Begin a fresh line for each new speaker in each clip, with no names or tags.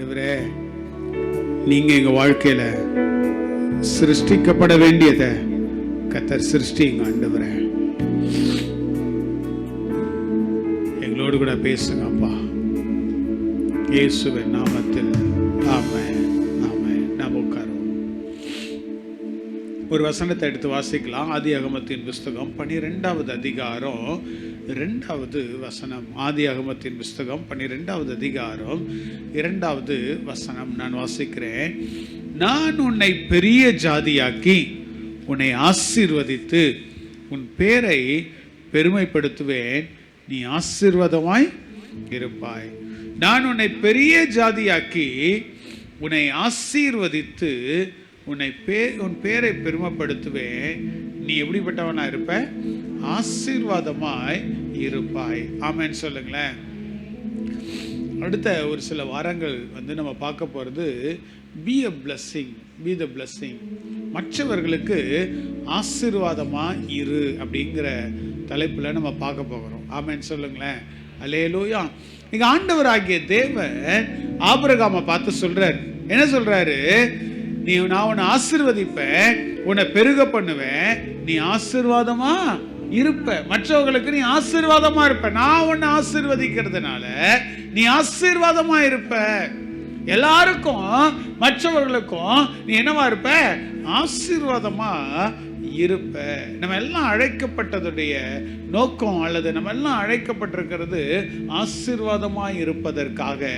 ஆண்டவரே, நீங்க எங்க வாழ்க்கையில சிருஷ்டிக்கப்பட வேண்டியதை கர்த்தர் சிருஷ்டிங்க. ஆண்டவரே, எங்களோடு கூட பேசுங்க அப்பா, இயேசுவின் நாமத்தில். ஆமென், ஆமென். நாம் உட்காருவோம். ஒரு வசனத்தை எடுத்து வாசிக்கலாம். ஆதியாகமத்தின் புஸ்தகம் 12வது அதிகாரம் 2வது வசனம். ஆதியாகமத்தின் புஸ்தகம் 12வது அதிகாரம் 2வது வசனம் நான் வாசிக்கிறேன். நான் உன்னை பெரிய ஜாதியாக்கி உன்னை ஆசீர்வதித்து உன் பேரை பெருமைப்படுத்துவேன், நீ ஆசீர்வாதமாய் இருப்பாய். நான் உன்னை பெரிய ஜாதியாக்கி உன்னை ஆசீர்வதித்து உன் பேரை பெருமைப்படுத்துவேன், நீ எப்படிப்பட்டவனா இருப்ப? ஆசீர்வாதமாய் இருப்பாய். ஆமென் சொல்லுங்களேன். அடுத்த ஒரு சில வாரங்கள் நம்ம பார்க்க போகிறது B a blessing, be the blessing. மற்றவர்களுக்கு ஆசீர்வாதமா இரு அப்படிங்கிற தலைப்பில் நம்ம பார்க்க போகிறோம். ஆமென் சொல்லுங்களேன். அல்லேலூயா. இங்க ஆண்டவராகிய தேவன் ஆபிரகாமை பார்த்து சொல்றாரு. என்ன சொல்றாரு? நான் உன்னை ஆசீர்வதிப்பேன், உன்னை பெருக பண்ணுவேன், நீ ஆசீர்வாதமா இருப்ப, மற்றவர்களுக்கு நீ ஆசீர்வாதமா இருப்ப. நான் உன்னை ஆசீர்வதிக்கிறதுனால நீ ஆசீர்வாதமா இருப்ப. எல்லாருக்கும் மற்றவர்களுக்கும் நீ என்னவா இருப்ப? ஆசீர்வாதமா இருப்ப. நம்ம எல்லாம் அழைக்கப்பட்டதுடைய நோக்கம், அல்லது நம்ம எல்லாம் அழைக்கப்பட்டிருக்கிறது ஆசீர்வாதமாய் இருப்பதற்காக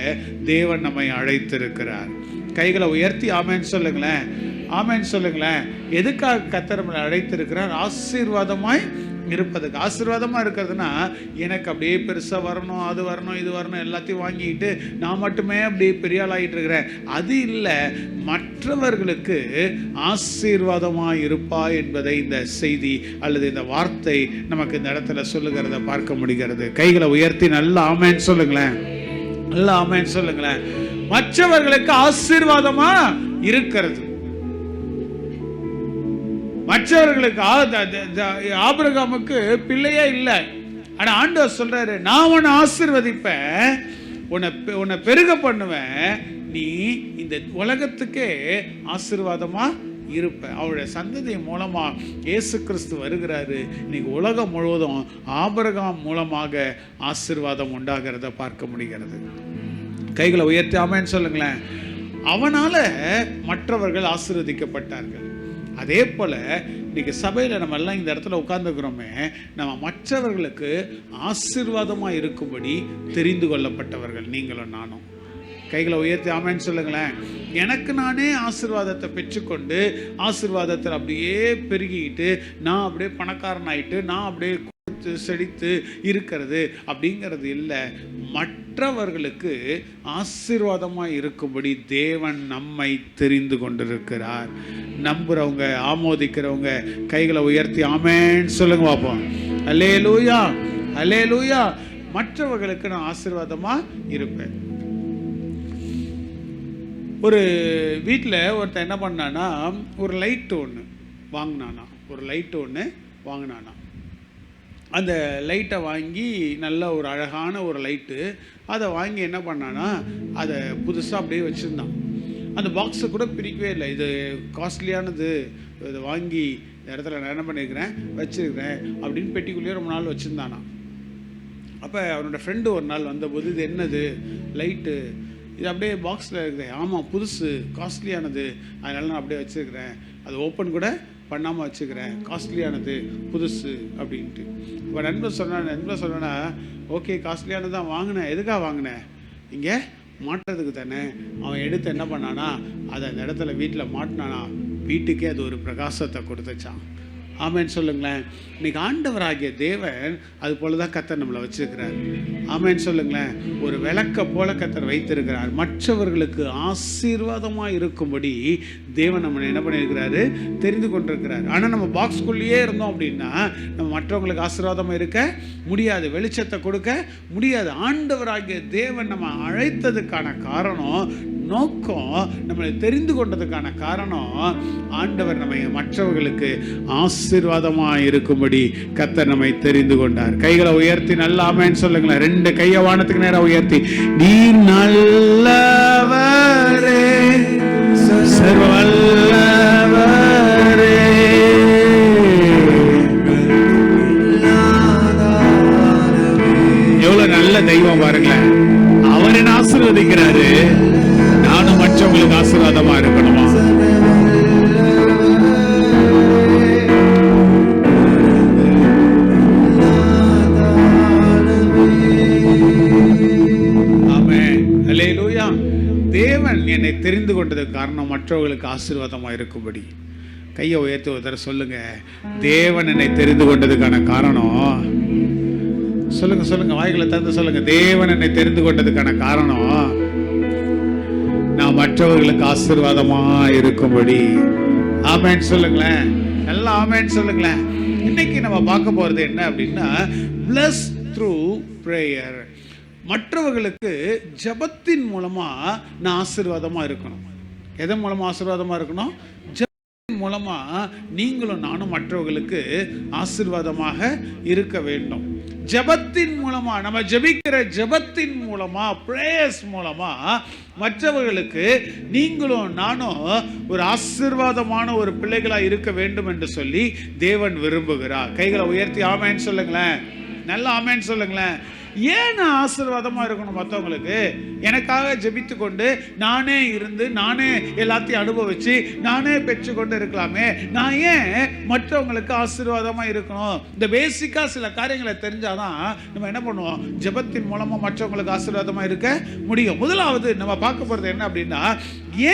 தேவன் நம்மை அழைத்திருக்கிறார். கைகளை உயர்த்தி ஆமென் சொல்லுங்களேன். ஆமென் சொல்லுங்களேன். எதுக்காக கர்த்தர் நம்மளை அழைத்திருக்கிறார்? ஆசீர்வாதமாய் இருப்பதுக்கு. ஆசீர்வாதமா இருக்கிறதுனா எனக்கு அப்படியே பெருசா வரணும், அது வரணும், இது வரணும், எல்லாத்தையும் வாங்கிட்டு நான் மட்டுமே அப்படியே பெரிய ஆள் ஆகிட்டு இருக்கிறேன், அது இல்லை. மற்றவர்களுக்கு ஆசீர்வாதமா இருப்பா என்பதை இந்த செய்தி அல்லது இந்த வார்த்தை நமக்கு இந்த இடத்துல சொல்லுகிறத பார்க்க முடிகிறது. கைகளை உயர்த்தி நல்லா ஆமென் சொல்லுங்களேன். நல்லா ஆமென் சொல்லுங்களேன். மற்றவர்களுக்கு ஆசீர்வாதமா இருக்கிறது. மற்றவர்களுக்கு ஆபிரகாமுக்கு பிள்ளையே இல்லை. ஆனா ஆண்டவர் சொல்றாரு, நான் உன்னை ஆசீர்வதிப்பேன், உன்னை பெருக பண்ணுவேன், நீ இந்த உலகத்துக்கே ஆசீர்வாதமா இருப்ப. அவருடைய சந்ததி மூலமா இயேசு கிறிஸ்து வருகிறாரு. இன்னைக்கு உலகம் முழுவதும் ஆபிரகாம் மூலமாக ஆசீர்வாதம் உண்டாகிறத பார்க்க முடிகிறது. கைகளை உயர்த்தி ஆமென் சொல்லுங்களேன். அவனால மற்றவர்கள் ஆசீர்வதிக்கப்பட்டார்கள். அதே போல இன்னைக்கு சபையில நம்ம எல்லாம் இந்த இடத்துல உட்கார்ந்துக்கிறோமே, நம்ம மற்றவர்களுக்கு ஆசீர்வாதமா இருக்கும்படி தெரிந்து கொள்ளப்பட்டவர்கள் நீங்களும் நானும். கைகளை உயர்த்தி ஆமென் சொல்லுங்களேன். எனக்கு நானே ஆசீர்வாதத்தை பெற்றுக்கொண்டு ஆசீர்வாதத்தில் அப்படியே பெருகிட்டு நான் அப்படியே பணக்காரன் ஆயிட்டு நான் அப்படியே செழித்து இருக்கிறது அப்படிங்கிறது இல்லை. மற்றவர்களுக்கு ஆசீர்வாதமாக இருக்கும்படி தேவன் நம்மை தெரிந்து கொண்டிருக்கிறார். நம்புறவங்க, ஆமோதிக்கிறவங்க கைகளை உயர்த்தி ஆமென் சொல்லுங்க பார்ப்போம். அல்லேலூயா, அல்லேலூயா. மற்றவர்களுக்கு நான் ஆசீர்வாதமா இருப்பேன். ஒரு வீட்டில் ஒருத்தன் என்ன பண்ணானா, ஒரு லைட்டு ஒன்று வாங்கினானா. அந்த லைட்டை வாங்கி நல்ல ஒரு அழகான ஒரு லைட்டு, அதை வாங்கி என்ன பண்ணானா, அதை புதுசாக அப்படியே வச்சுருந்தான். அந்த பாக்ஸை கூட பிரிக்கவே இல்லை. இது காஸ்ட்லியானது, இதை வாங்கி இந்த இடத்துல நான் என்ன பண்ணியிருக்கிறேன், வச்சுருக்கிறேன் அப்படின்னு பெட்டிக்குள்ளேயே ரொம்ப நாள் வச்சுருந்தானா. அப்போ அவனோட ஃப்ரெண்டு ஒரு நாள் வந்தபோது, இது என்னது லைட்டு, இது அப்படியே பாக்ஸில் இருக்குது. ஆமாம், புதுசு, காஸ்ட்லியானது, அதனால நான் அப்படியே வச்சுருக்கிறேன், அது ஓப்பன் கூட பண்ணாமல் வச்சுக்கிறேன், காஸ்ட்லியானது, புதுசு அப்படின்ட்டு. இப்போ நண்பர் சொன்னா, ஓகே காஸ்ட்லியானது தான் வாங்கினேன், எதுக்காக வாங்கினேன்? இங்கே மாட்டுறதுக்கு தானே. அவன் எடுத்து என்ன பண்ணானா, அதை அந்த இடத்துல வீட்டில் மாட்டினானா, வீட்டுக்கே அது ஒரு பிரகாசத்தை கொடுத்துச்சான். ஆமென் சொல்லுங்களேன். இன்னைக்கு ஆண்டவராகிய தேவன் அது போல தான் கர்த்தர் நம்மளை வச்சிருக்கிறார். ஆமென் சொல்லுங்களேன். ஒரு விளக்க போல கர்த்தர் வைத்திருக்கிறார். மற்றவர்களுக்கு ஆசீர்வாதமாக இருக்கும்படி தேவன் நம்ம என்ன பண்ணியிருக்கிறாரு, தெரிந்து கொண்டிருக்கிறார். ஆனால் நம்ம பாக்ஸ்குள்ளேயே இருந்தோம் அப்படின்னா நம்ம மற்றவங்களுக்கு ஆசீர்வாதமாக இருக்க முடியாது, வெளிச்சத்தை கொடுக்க முடியாது. ஆண்டவராகிய தேவன் நம்ம அழைத்ததுக்கான காரணம், நோக்கம், நம்மளை தெரிந்து கொண்டதுக்கான காரணம், ஆண்டவர் நம்ம மற்றவர்களுக்கு ஆசீர்வாதமாக இருக்கும்படி கர்த்தர் நம்மை தெரிந்து கொண்டார். கைகளை உயர்த்தி நல்லா ஆமென் சொல்லுங்களேன். 2 கையை வானத்துக்கு நேரம் உயர்த்தி, நீ நல்லவர் சர்வவல்லவரே, எவ்வளவு நல்ல தெய்வம் பாருங்களேன். அவர் என்ன ஆசீர்வதிக்கிறாரு, நானும் மற்றவங்களுக்கு ஆசீர்வாதமா இருக்கணுமா? தேவன் என்னை தெரிந்து கொண்டதுக்கு காரணம் மற்றவர்களுக்கு ஆசீர்வாதமா இருக்கும்படி. கையை உயர்த்துவதற்கு சொல்லுங்க. தேவன் என்னை தெரிந்து கொண்டதுக்கான காரணம் சொல்லுங்க, சொல்லுங்க, வாய்களை திறந்து சொல்லுங்க. தேவன் என்னை தெரிந்து கொண்டதுக்கான காரணம் நான் மற்றவர்களுக்கு ஆசீர்வாதமா இருக்கும்படி. ஆமென் சொல்லுங்களேன், நல்லா ஆமென் சொல்லுங்களேன். இன்னைக்கு நம்ம பார்க்க போறது என்ன அப்படின்னா, bless through prayer. மற்றவர்களுக்கு ஜபத்தின் மூலமா நான் ஆசீர்வாதமா இருக்கணும். எதன் மூலமா ஆசீர்வாதமா இருக்கணும்? ஜபத்தின் மூலமா நீங்களும் நானும் மற்றவர்களுக்கு ஆசீர்வாதமாக இருக்க வேண்டும். ஜபத்தின் மூலமா, நம்ம ஜபிக்கிற ஜபத்தின் மூலமா, பிரேயர்ஸ் மூலமா மற்றவர்களுக்கு நீங்களும் நானும் ஒரு ஆசீர்வாதமான ஒரு பிள்ளைகளா இருக்க வேண்டும் என்று சொல்லி தேவன் விரும்புகிறார். கைகளை உயர்த்தி ஆமென் சொல்லுங்களேன், நல்லா ஆமென் சொல்லுங்களேன். ஏன் நான் ஆசீர்வாதமா இருக்கணும் மற்றவங்களுக்கு? எனக்காக ஜெபித்து கொண்டு நானே இருந்து நானே எல்லாத்தையும் அனுபவிச்சு நானே பெற்றுக்கொண்டு இருக்கலாமே. நான் ஏன் மற்றவங்களுக்கு ஆசீர்வாதமா இருக்கணும்? இந்த பேசிக்கா சில காரியங்களை தெரிஞ்சாதான் நம்ம என்ன பண்ணுவோம், ஜெபத்தின் மூலமா மற்றவங்களுக்கு ஆசீர்வாதமா இருக்க முடியும். முதலாவது நம்ம பார்க்க போறது என்ன அப்படின்னா,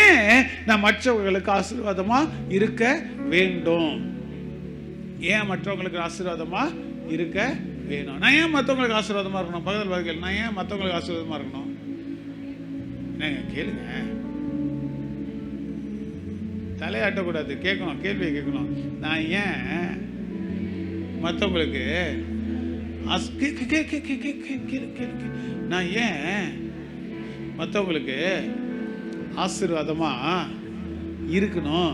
ஏன் நான் மற்றவங்களுக்கு ஆசீர்வாதமா இருக்க வேண்டும்? ஏன் மற்றவங்களுக்கு ஆசீர்வாதமா இருக்க வேணும்? நான் ஏன் மற்றவங்களுக்கு ஆசீர்வாதமா இருக்கணும்? பக்கத்தில் பார்க்கல, நான் ஏன் மற்றவங்களுக்கு ஆசீர்வாதமா இருக்கணும்? என்னங்க கேளுங்க, தலையாட்டக்கூடாது, கேட்கணும், கேள்வியை கேட்கணும். நான் ஏன் மற்றவங்களுக்கு நான் ஏன் மற்றவங்களுக்கு ஆசீர்வாதமா இருக்கணும்?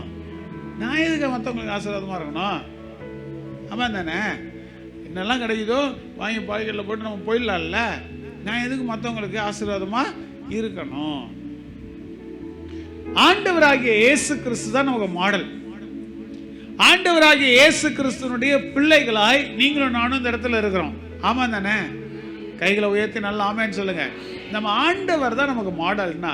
நான் எதுக்கு மற்றவங்களுக்கு ஆசீர்வாதமா இருக்கணும்? ஆமாம் தானே? என்னெல்லாம் கிடைக்குதோ வாங்கி பாய்களில் போட்டு நம்ம போயிடலாம்ல. நான் எதுக்கு மற்றவங்களுக்கு ஆசீர்வாதமா இருக்கணும்? ஆண்டவராகிய இயேசு கிறிஸ்து தான் நமக்கு மாடல். ஆண்டவராகிய இயேசு கிறிஸ்துனுடைய பிள்ளைகளாய் நீங்களும் நானும் இந்த இடத்துல இருக்கிறோம். ஆமா தானே? கைகளை உயர்த்தி நல்லா ஆமென் சொல்லுங்க. நம்ம ஆண்டவர் தான் நமக்கு மாடல்னா,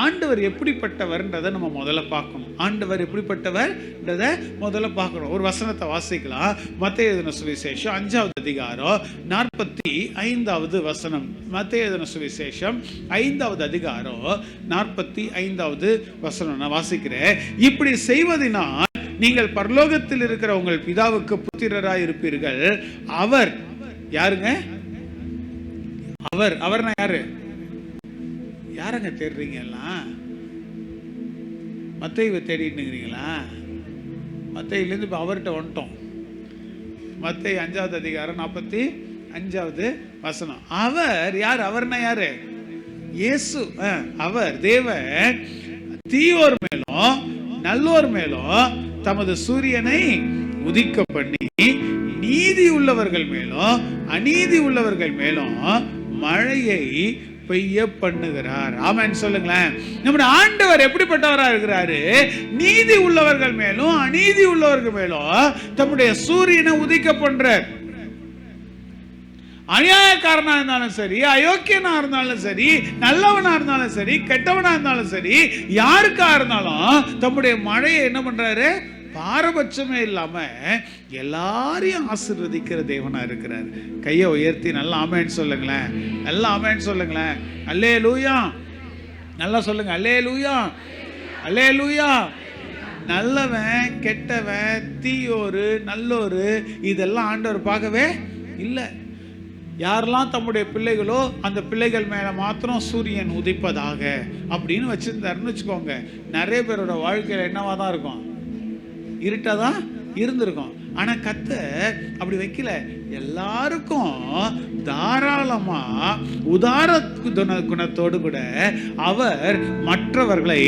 ஆண்டவர் எப்படிப்பட்டவர்ன்றதை நம்ம முதல்ல பார்க்கணும். ஆண்டவர் எப்படிப்பட்டவர்ன்றதை முதல்ல பார்க்கணும். ஒரு வசனத்தை வாசிக்கலாம். மத்தேயு எழுதின சுவிசேஷம் 5வது அதிகாரம் 45வது வசனம். மத்தேயு எழுதின சுவிசேஷம் 5வது அதிகாரம் 45வது வசனம் நான் வாசிக்கிறேன். இப்படி செய்வதினால் நீங்கள் பரலோகத்தில் இருக்கிற உங்கள் பிதாவுக்கு புத்திரராய் இருப்பீர்கள். அவர் யாருங்க? அவர்னா யாரு? யாரங்க தேடுறீங்க எல்லாம்? மத்தேயுவை தேடிட்டுங்களா? மத்தேயுலேருந்து இப்போ அவர்கிட்ட வந்துட்டோம். மத்தேயு 5வது அதிகாரம் 45வது வசனம். அவர் யார்? அவர்னா யாரு? இயேசு. அவர் தேவன் தீயோர் மேலும் நல்லோர் மேலும் தமது சூரியனை உதிக்க பண்ணி நீதி உள்ளவர்கள் மேலும் அநீதி உள்ளவர்கள் மேலும் மழையை பெய்ய பண்ணுகிறார். ஆமென் சொல்லுங்களேன். நம்முடைய ஆண்டவர் எப்படிப்பட்டவரா இருக்கிறாரு? நீதி உள்ளவர்கள் மேலும் அநீதி உள்ளவர்கள் மேலும் தம்முடைய சூரியனை உதிக்க பண்றார். அநியாயக்காரனா இருந்தாலும் சரி, அயோக்கியனா இருந்தாலும் சரி, நல்லவனா இருந்தாலும் சரி, கெட்டவனா இருந்தாலும் சரி, யாருக்கா இருந்தாலும் தம்முடைய மழையை என்ன பண்றாரு? பாரபட்சமே இல்லாம எல்லாரையும் ஆசீர்வதிக்கிற தேவனா இருக்கிறார். கையை உயர்த்தி நல்லா ஆமென் சொல்லுங்களேன், நல்லா ஆமென் சொல்லுங்களேன். அல்லேலூயா, நல்லா சொல்லுங்க. அல்லேலூயா, அல்லேலூயா. நல்லவன் கெட்டவன் தீயோரு நல்லோரு இதெல்லாம் ஆண்டவர் பார்க்கவே இல்லை. யாரெல்லாம் தம்முடைய பிள்ளைகளோ அந்த பிள்ளைகள் மேல மாத்திரம் சூரியன் உதிப்பதாக அப்படின்னு வச்சிருந்தாருன்னு வச்சுக்கோங்க, நிறைய பேரோட வாழ்க்கையில என்னவா தான் இருக்கும்? இருட்டாதான் இருந்திருக்கும். ஆனா கர்த்தர் அப்படி வைக்கல. எல்லாருக்கும் தாராளமா உதார குணத்தோடு கூட அவர் மற்றவர்களை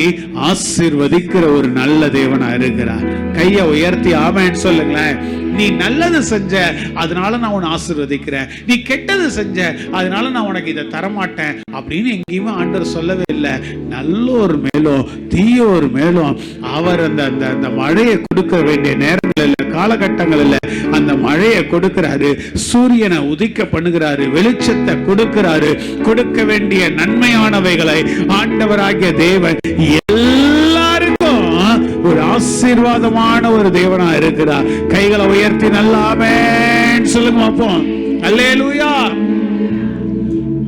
ஆசீர்வதிக்கிற ஒரு நல்ல தேவனா இருக்கிறார். கையை உயர்த்தி ஆமென் சொல்லுங்களேன். நீ நல்லது செஞ்ச, அதனால நான் உன்னை ஆசீர்வதிக்கிறேன். நீ கெட்டது செஞ்ச, அதனால நான் உனக்கு இதை தரமாட்டேன் அப்படின்னு எங்கேயுமே ஆண்டவர் சொல்லவே இல்லை. நல்லோர் மேலும் தீயோர் மேலும் அவர் அந்த மழையை கொடுக்க வேண்டிய நேரங்கள், காலகட்டங்களில் அந்த மழையை கொடுக்கிறாரு. சூரியனை உதிக்க பண்ணுகிறாரு, வெளிச்சத்தை கொடுக்கிறாரு. கொடுக்க வேண்டிய நன்மையானவைகளை ஆண்டவராகிய தேவன் எல்லாருக்கும் ஒரு ஆசீர்வாதமான ஒரு தேவனா இருக்கிறார். கைகளை உயர்த்தி நல்லா ஆமென் சொல்லுங்க பார்ப்போம். அல்லேலூயா.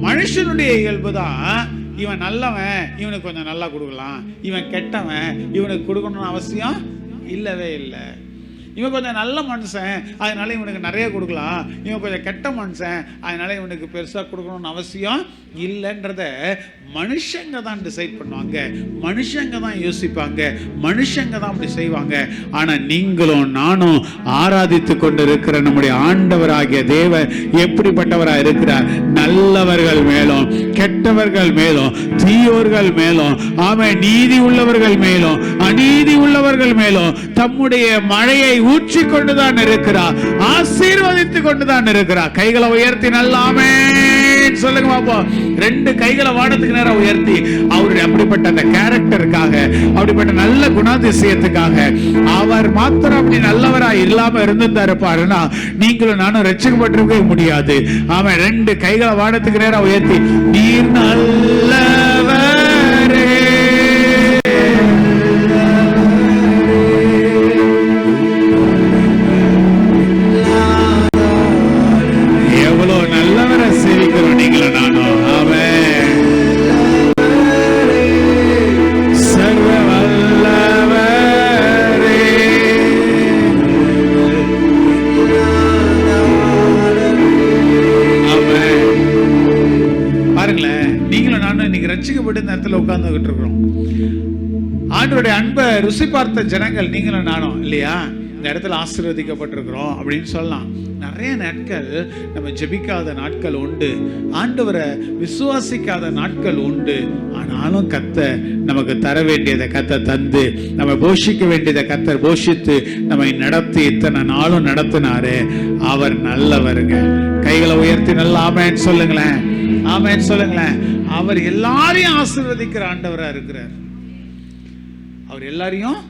மனுஷனுடைய இயல்புதான், இவன் நல்லவன் இவனுக்கு கொஞ்சம் நல்லா கொடுக்கலாம், இவன் கெட்டவன் இவனுக்கு கொடுக்கணும்னு அவசியம் இல்லவே இல்லை. இவன் கொஞ்சம் நல்ல மனுஷன் அதனால இவனுக்கு நிறைய கொடுக்கலாம், இவன் கொஞ்சம் கெட்ட மனுஷன் அதனால இவனுக்கு பெருசாக கொடுக்கணும்னு அவசியம் இல்லைன்றத மனுஷங்க தான் டிசைட் பண்ணுவாங்க, மனுஷங்க தான் யோசிப்பாங்க, மனுஷங்க தான் அப்படி செய்வாங்க. ஆனால் நீங்களும் நானும் ஆராதித்து கொண்டு இருக்கிற நம்முடைய ஆண்டவராகிய தேவன் எப்படிப்பட்டவராக இருக்கிறார்? நல்லவர்கள் மேலும் கெட்டவர்கள் மேலும் தீயோர்கள் மேலும் ஆமென் நீதி உள்ளவர்கள் மேலும் அநீதி உள்ளவர்கள் மேலும் தம்முடைய மழையை ஊற்றி கொண்டுதான் இருக்கிறார், ஆசீர்வதித்துக் கொண்டுதான் இருக்கிறார். கைகளை உயர்த்தி நல்லா ஆமென் சொல்லுங்க பாப்போம். ரெண்டு கைகளை வானத்துக்கு நேரம் உயர்த்தி அவருடைய அப்படிப்பட்ட அந்த கேரக்டருக்காக, அப்படிப்பட்ட நல்ல குணாதிசயத்துக்காக, அவர் மாத்திரம் அப்படி நல்லவராய் இல்லாம இருந்திருப்பாருன்னா நீங்களும் நானும் ரட்சிக்கப்பட்டிருக்கவே முடியாது. அவன் ரெண்டு கைகளை வானத்துக்கு நேரம் உயர்த்தி, நீர் நல்லவரே உட்கார்ந்துகிட்டு இருக்கிறோம். ஆண்டவருடைய அன்பை ருசி பார்த்த ஜனங்கள் நீங்களும் நானும் இல்லையா? இந்த இடத்துல ஆசீர்வதிக்கப்பட்டிருக்கிறோம் அப்படின்னு சொல்லலாம். நிறைய நாட்கள் நம்ம ஜெபிக்காத நாட்கள் உண்டு, ஆண்டவரை விசுவாசிக்காத நாட்கள் உண்டு. ஆனாலும் கர்த்தர் நமக்கு தர வேண்டியதை கர்த்தர் தந்து, நம்ம போஷிக்க வேண்டியதை கர்த்தர் போஷித்து நம்மை நடத்தி இத்தனை நாளும் நடத்தினாரு. அவர் நல்லவருங்க. கைகளை உயர்த்தி நல்லா ஆமென் சொல்லுங்களேன், ஆமென் சொல்லுங்களேன். அவர் எல்லாரையும் ஆசீர்வதிக்கிற ஆண்டவரா இருக்கிறார். அவர் எல்லாரையும்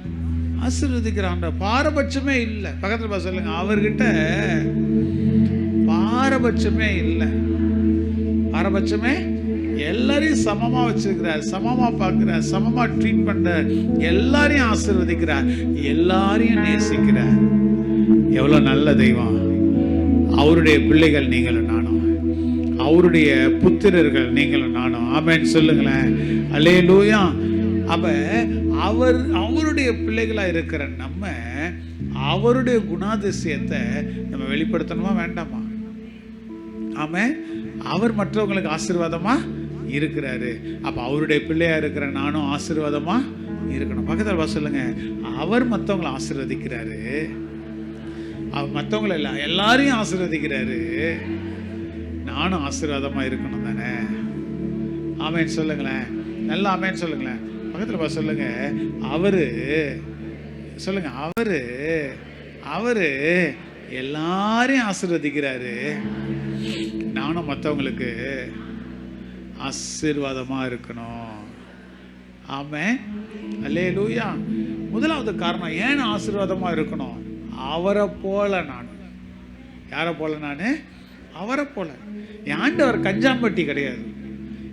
ஆசீர்வதிக்கிற ஆண்டவர். பாரபட்சமே இல்லை. பக்கத்துல சொல்லுங்க, அவர்கிட்ட பாரபட்சமே இல்லை. பாரபட்சமே, எல்லாரையும் சமமா வச்சிருக்கிறார், சமமா பார்க்கிறார், சமமா ட்ரீட் பண்றார், எல்லாரையும் ஆசீர்வதிக்கிறார், எல்லாரையும் நேசிக்கிறார். எவ்வளவு நல்ல தெய்வம்! அவருடைய பிள்ளைகள் நீங்களும் நானும், அவருடைய புத்திரர்கள் நீங்களும் நானும். ஆமென் சொல்லுங்களேன். அல்லேலூயா. அப்ப அவருடைய பிள்ளைகளா இருக்கிற நம்ம அவருடைய குணாதிசயத்தை நம்ம வெளிப்படுத்தணுமா வேண்டாமா? ஆமென். அவர் மற்றவங்களுக்கு ஆசீர்வாதமா இருக்கிறாரு. அப்ப அவருடைய பிள்ளையா இருக்கிற நானும் ஆசீர்வாதமா இருக்கணும். பக்கத்துல சொல்லுங்க, அவர் மற்றவங்களை ஆசீர்வதிக்கிறாரு, அவர் மற்றவங்களை எல்லாரையும் ஆசீர்வதிக்கிறாரு. நானும் ஆசீர்வாதமா இருக்கணும் தானே? ஆமென் சொல்லுங்களேன். நல்லா ஆமென் சொல்லுங்களேன். பக்கத்துல சொல்லுங்க, அவரு சொல்லுங்க, அவரு எல்லாரையும் ஆசீர்வதிக்கிறாரு. நானும் மற்றவங்களுக்கு ஆசீர்வாதமா இருக்கணும். ஆமென். அல்லேலூயா. முதலாவது காரணம், ஏன் ஆசீர்வாதமா இருக்கணும்? அவரை போல நான். யாரை போல நான்? அவரை போல. என் ஆண்டவர் கஞ்சாம்பட்டி கிடையாது,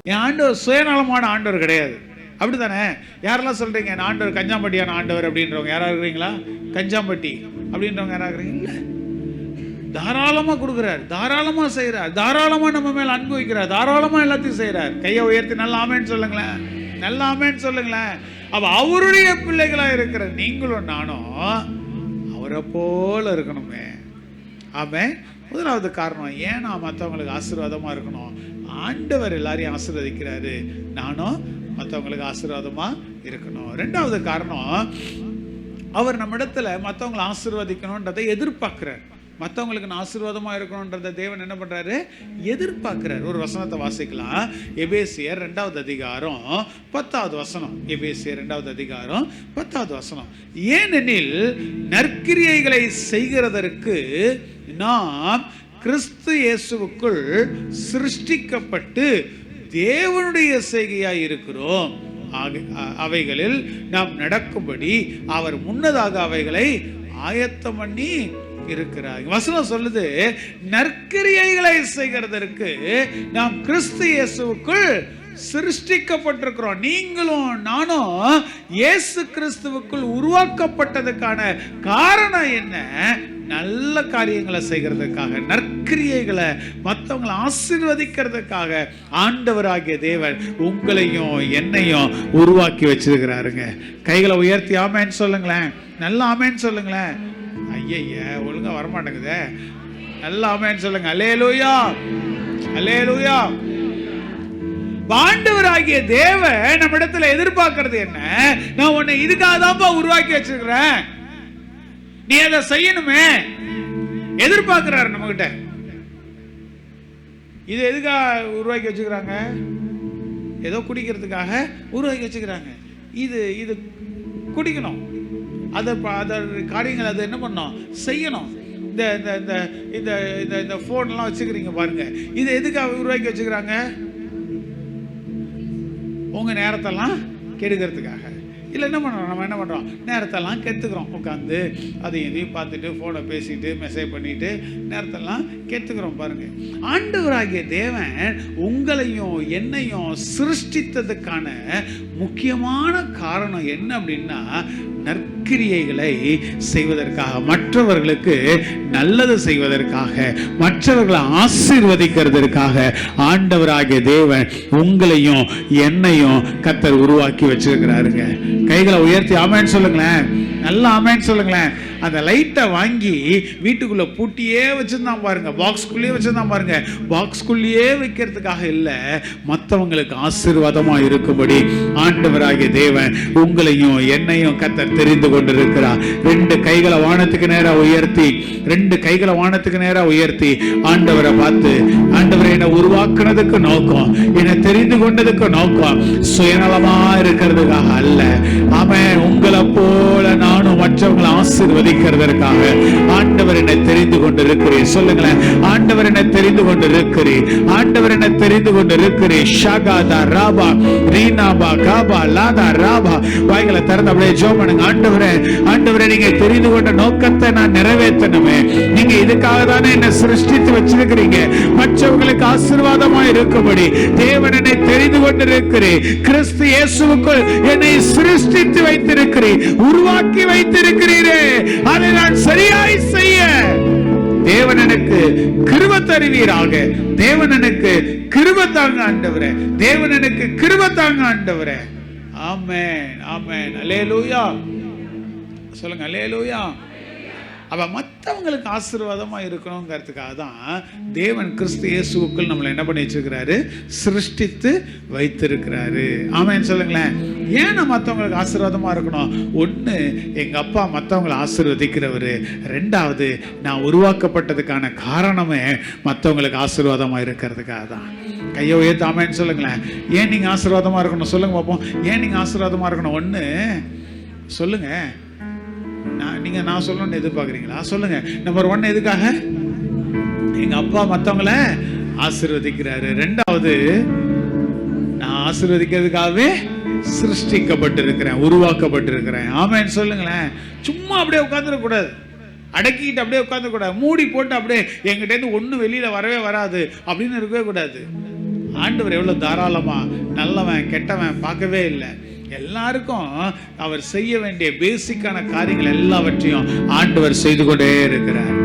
என் ஆண்டவர் சுயநலமான ஆண்டவர் கிடையாது. அப்படித்தானே? யாரெல்லாம் சொல்றீங்க என் ஆண்டவர் கஞ்சாம்பட்டியான ஆண்டவர் அப்படின்றவங்க யாரா இருக்கிறீங்களா? கஞ்சாம்பட்டி அப்படின்றவங்க யாரா இருக்கிறீங்க? தாராளமா கொடுக்கிறார், தாராளமா செய்யறார், தாராளமா நம்ம மேல அன்பு வைக்கிறார், தாராளமா எல்லாத்தையும் செய்யறார். கையை உயர்த்தி நல்லா ஆமென் சொல்லுங்களேன், நல்லா ஆமென் சொல்லுங்களேன். அப்ப அவருடைய பிள்ளைகளா இருக்கிற நீங்களும் நானும் அவரை போல இருக்கணுமே. ஆமென். முதலாவது காரணம், ஏன் நான் மற்றவங்களுக்கு ஆசீர்வாதமா இருக்கணும்? ஆண்டவர் எல்லாரையும் ஆசீர்வதிக்கிறாரு, நானும் மற்றவங்களுக்கு ஆசீர்வாதமா இருக்கணும். ரெண்டாவது காரணம், அவர் நம்ம இடத்துல மற்றவங்களை ஆசீர்வதிக்கணுன்றதை எதிர்பார்க்கிறார். மற்றவங்களுக்கு நான் ஆசீர்வாதமாக இருக்கணுன்றத தேவன் என்ன பண்ணுறாரு? எதிர்பார்க்கிறார். ஒரு வசனத்தை வாசிக்கலாம். எபேசியர் 2வது அதிகாரம் 10வது வசனம். எபேசியர் 2வது அதிகாரம் 10வது வசனம். ஏனெனில் நற்கிரியைகளை செய்கிறதற்கு நாம் கிறிஸ்து இயேசுவுக்குள் சிருஷ்டிக்கப்பட்டு தேவனுடைய செய்கையாய் இருக்கிறோம். அவைகளில் நாம் நடக்கும்படி அவர் முன்னதாக அவைகளை ஆயத்தம் பண்ணி இருக்கிறார். வசனம் சொல்லுது, நற்கிரியைகளை செய்கிறதற்கு நாம் கிறிஸ்து இயேசுவுக்குள் சிருஷ்டிக்கப்பட்டிருக்கிறோம். நீங்களும் நானும் இயேசு கிறிஸ்துவுக்குள் உருவாக்கப்பட்டதுக்கான காரணம் என்ன? நல்ல காரியங்களை செய்கிறதுக்காக, நற்கிரியைகளை மற்றவங்களை ஆசீர்வதிக்கிறதுக்காக ஆண்டவராகிய தேவன் உங்களையும் என்னையும் உருவாக்கி வச்சிருக்கிறாருங்க. கைகளை உயர்த்தி ஆமேன்னு சொல்லுங்களேன். நல்லா ஆமேன்னு சொல்லுங்களேன். ஐய ஒழுங்கா வரமாட்டேங்குதே. நல்லா ஆமேன்னு சொல்லுங்க. அல்லேலூயா, அல்லேலூயா. ஆண்டவராகிய தேவன் நம்ம இடத்துல எதிர்பார்க்கிறது என்ன? நான் உன்னை இதுக்காக தான் உருவாக்கி வச்சிருக்கிறேன், நீ அதை செய்யணுமே எதிர்பார்க்கிறாரு நம்ம கிட்ட. இது எதுக்காக உருவாக்கி வச்சுக்கிறாங்க? ஏதோ குடிக்கிறதுக்காக உருவாக்கி வச்சுக்கிறாங்க. இது குடிக்கணும், அதை காரியங்கள் அதை என்ன பண்ணணும்? செய்யணும். இந்த இந்த இந்த இந்த ஃபோன்லாம் வச்சுக்கிறீங்க பாருங்க, இது எதுக்காக உருவாக்கி வச்சுக்கிறாங்க? உங்கள் நேரத்தெல்லாம் கெடுக்கிறதுக்காக. இல்லை என்ன பண்ணுறோம்? நம்ம என்ன பண்ணுறோம்? நேரத்தெல்லாம் கெடுத்துக்கிறோம். உட்காந்து அதையும் இதையும் பார்த்துட்டு ஃபோனை பேசிட்டு மெசேஜ் பண்ணிட்டு நேரத்தெல்லாம் கெடுத்துக்கிறோம் பாருங்கள். ஆண்டவராகிய தேவன் உங்களையும் என்னையும் சிருஷ்டித்ததுக்கான முக்கியமான காரணம் என்ன அப்படின்னா, நற்கிரியைகளை செய்வதற்காக, மற்றவர்களுக்கு நல்லது செய்வதற்காக, மற்றவர்களை ஆசீர்வதிக்கிறதுக்காக ஆண்டவராகிய தேவன் உங்களையும் என்னையும் கர்த்தர் உருவாக்கி வச்சிருக்கிறாருங்க. கைகளை உயர்த்தி ஆமென் சொல்லுங்களேன். நல்லா ஆமென் சொல்லுங்களேன். அந்த லைட்டை வாங்கி வீட்டுக்குள்ள பூட்டியே வச்சிருந்தான் பாருங்க, பாக்ஸ்குள்ளேயே வச்சிருந்தான் பாருங்க. பாக்ஸ்குள்ளேயே வைக்கிறதுக்காக இல்லை, மற்றவங்களுக்கு ஆசீர்வாதமா இருக்கும்படி ஆண்டவராகிய தேவன் உங்களையும் என்னையும் கர்த்தர் தெரிந்து கொண்டிருக்கிறார். 2 கைகளை வானத்துக்கு நேரா உயர்த்தி, 2 கைகளை வானத்துக்கு நேரா உயர்த்தி ஆண்டவரை பார்த்து, ஆண்டவரை என்னை உருவாக்குனதுக்கு நோக்கம், என்னை தெரிந்து கொண்டதுக்கு நோக்கம் சுயநலமா இருக்கிறதுக்காக அல்ல. ஆமென். உங்களை போல நானும் மற்றவங்களை ஆசீர்வதிக்கிறதற்காக ஆண்டவர் என்னை தெரிந்து கொண்டிருக்கிறேன். சொல்லுங்களேன், ஆண்டவர் என்னை தெரிந்து கொண்டிருக்கிறேன், ஆண்டவர் என்னை தெரிந்து கொண்டிருக்கிறேன். ஷகாதா ராபா ரீனாபா காபா லாதா ராபா. வாய்களை திறந்து அப்படியே ஜெபம் பண்ணுங்க. ஆண்டவரே, ஆண்டவரே, நீங்க தெரிந்து கொண்ட நோக்கத்தை நான் நிறைவேற்றணுமே. நீங்க இதுக்காக தானே என்னை சிருஷ்டித்து வச்சிருக்கிறீங்க, மற்றவங்களுக்கு ஆசீர்வாதமா இருக்கும்படி. தேவன் என்னை தெரிந்து கொண்டிருக்கிறேன், கிறிஸ்து இயேசுவுக்குள் என்னை சிருஷ்டித்து வைத்திருக்கிறேன், உருவாக்கி வைத்திருக்கிறீரே. அதை நான் சரியாய் செய்ய தேவன் எனக்கு கிருபை தருவீராக. தேவன் எனக்கு கிருபை தாங்க ஆண்டவரே, தேவன் எனக்கு கிருபை தாங்க ஆண்டவரே. ஆமென், ஆமென், அல்லேலூயா. சொல்லுங்க அல்லேலூயா. அப்ப மற்றவங்களுக்கு ஆசீர்வாதமா இருக்கணுங்கிறதுக்காக தான் தேவன் கிறிஸ்து இயேசுவுக்குள் நம்மளை என்ன பண்ணி வச்சிருக்கிறாரு? சிருஷ்டித்து வைத்திருக்கிறாரு. ஆமென் சொல்லுங்களேன். ஏன் நான் மற்றவங்களுக்கு ஆசீர்வாதமா இருக்கணும்? 1, எங்க அப்பா மற்றவங்களை ஆசீர்வதிக்கிறவரு. 2வது, நான் உருவாக்கப்பட்டதுக்கான காரணமே மற்றவங்களுக்கு ஆசீர்வாதமா இருக்கிறதுக்காக தான். கையை உயர்த்தி ஆமென் சொல்லுங்களேன். ஏன் நீங்க ஆசீர்வாதமா இருக்கணும்? சொல்லுங்க பார்ப்போம். ஏன் நீங்க ஆசீர்வாதமா இருக்கணும்? 1 சொல்லுங்க. நான் சொல்லணும்னு எதிர்பார்க்குறீங்களா? சொல்லுங்க. நம்பர் 1 எதுக்காக? எங்க அப்பா மற்றவங்களை ஆசீர்வதிக்கிறாரு. 2வது, நான் ஆசீர்வதிக்கிறதுக்காகவே சிருஷ்டிக்கப்பட்டிருக்கிறேன், உருவாக்கப்பட்டிருக்கிறேன். ஆமென் சொல்லுங்களேன். சும்மா அப்படியே உட்காந்துடக்கூடாது, அடக்கிட்டு அப்படியே உட்காந்துக்கூடாது, மூடி போட்டு அப்படியே எங்கிட்டேருந்து ஒன்றும் வெளியில வரவே வராது அப்படின்னு இருக்கவே கூடாது. ஆண்டவர் எவ்வளோ தாராளமா நல்லவன் கெட்டவன் பார்க்கவே இல்லை. எல்லாருக்கும் அவர் செய்ய வேண்டிய பேசிக்கான காரியங்கள் எல்லாவற்றையும் ஆண்டவர் செய்து கொண்டே இருக்கிறார்.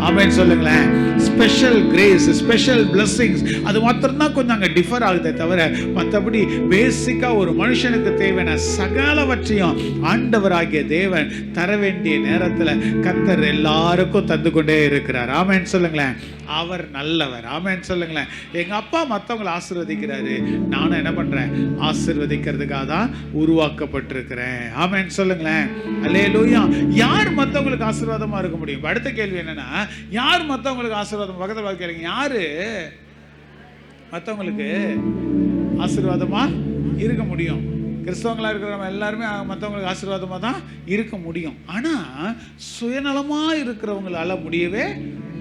ஆமென் சொல்லுங்களேன். ஸ்பெஷல் கிரேஸ், ஸ்பெஷல் பிளெஸிங்ஸ், அது மாத்திரம் தான் கொஞ்சம் அங்கே டிஃபர் ஆகுதே தவிர மற்றபடி பேசிக்கா ஒரு மனுஷனுக்கு தேவையான சகலவற்றையும் ஆண்டவராகிய தேவன் தர வேண்டிய நேரத்தில் கர்த்தர் எல்லாருக்கும் தந்து கொண்டே இருக்கிறார். ஆமென் சொல்லுங்களேன். அவர் நல்லவர். ஆமென் சொல்லுங்களேன். எங்க அப்பா மற்றவங்களை ஆசீர்வதிக்கிறாரு, நானும் என்ன பண்றேன்? ஆசீர்வதிக்கிறதுக்காக தான் உருவாக்கப்பட்டிருக்கிறேன். ஆமென் சொல்லுங்களேன். அல்லேலூயா. யார் மற்றவங்களுக்கு ஆசீர்வாதமா இருக்க முடியும்? அடுத்த கேள்வி என்னன்னா, யார் மற்றவங்களுக்கு ஆசீர்வாதம்? பக்கத்தில் கேளுங்க, யாரு மற்றவங்களுக்கு ஆசீர்வாதமா இருக்க முடியும்? கிறிஸ்தவங்களா இருக்கிற நம்ம எல்லாருமே மற்றவங்களுக்கு ஆசீர்வாதமா தான் இருக்க முடியும். ஆனா சுயநலமா இருக்கிறவங்களால முடியவே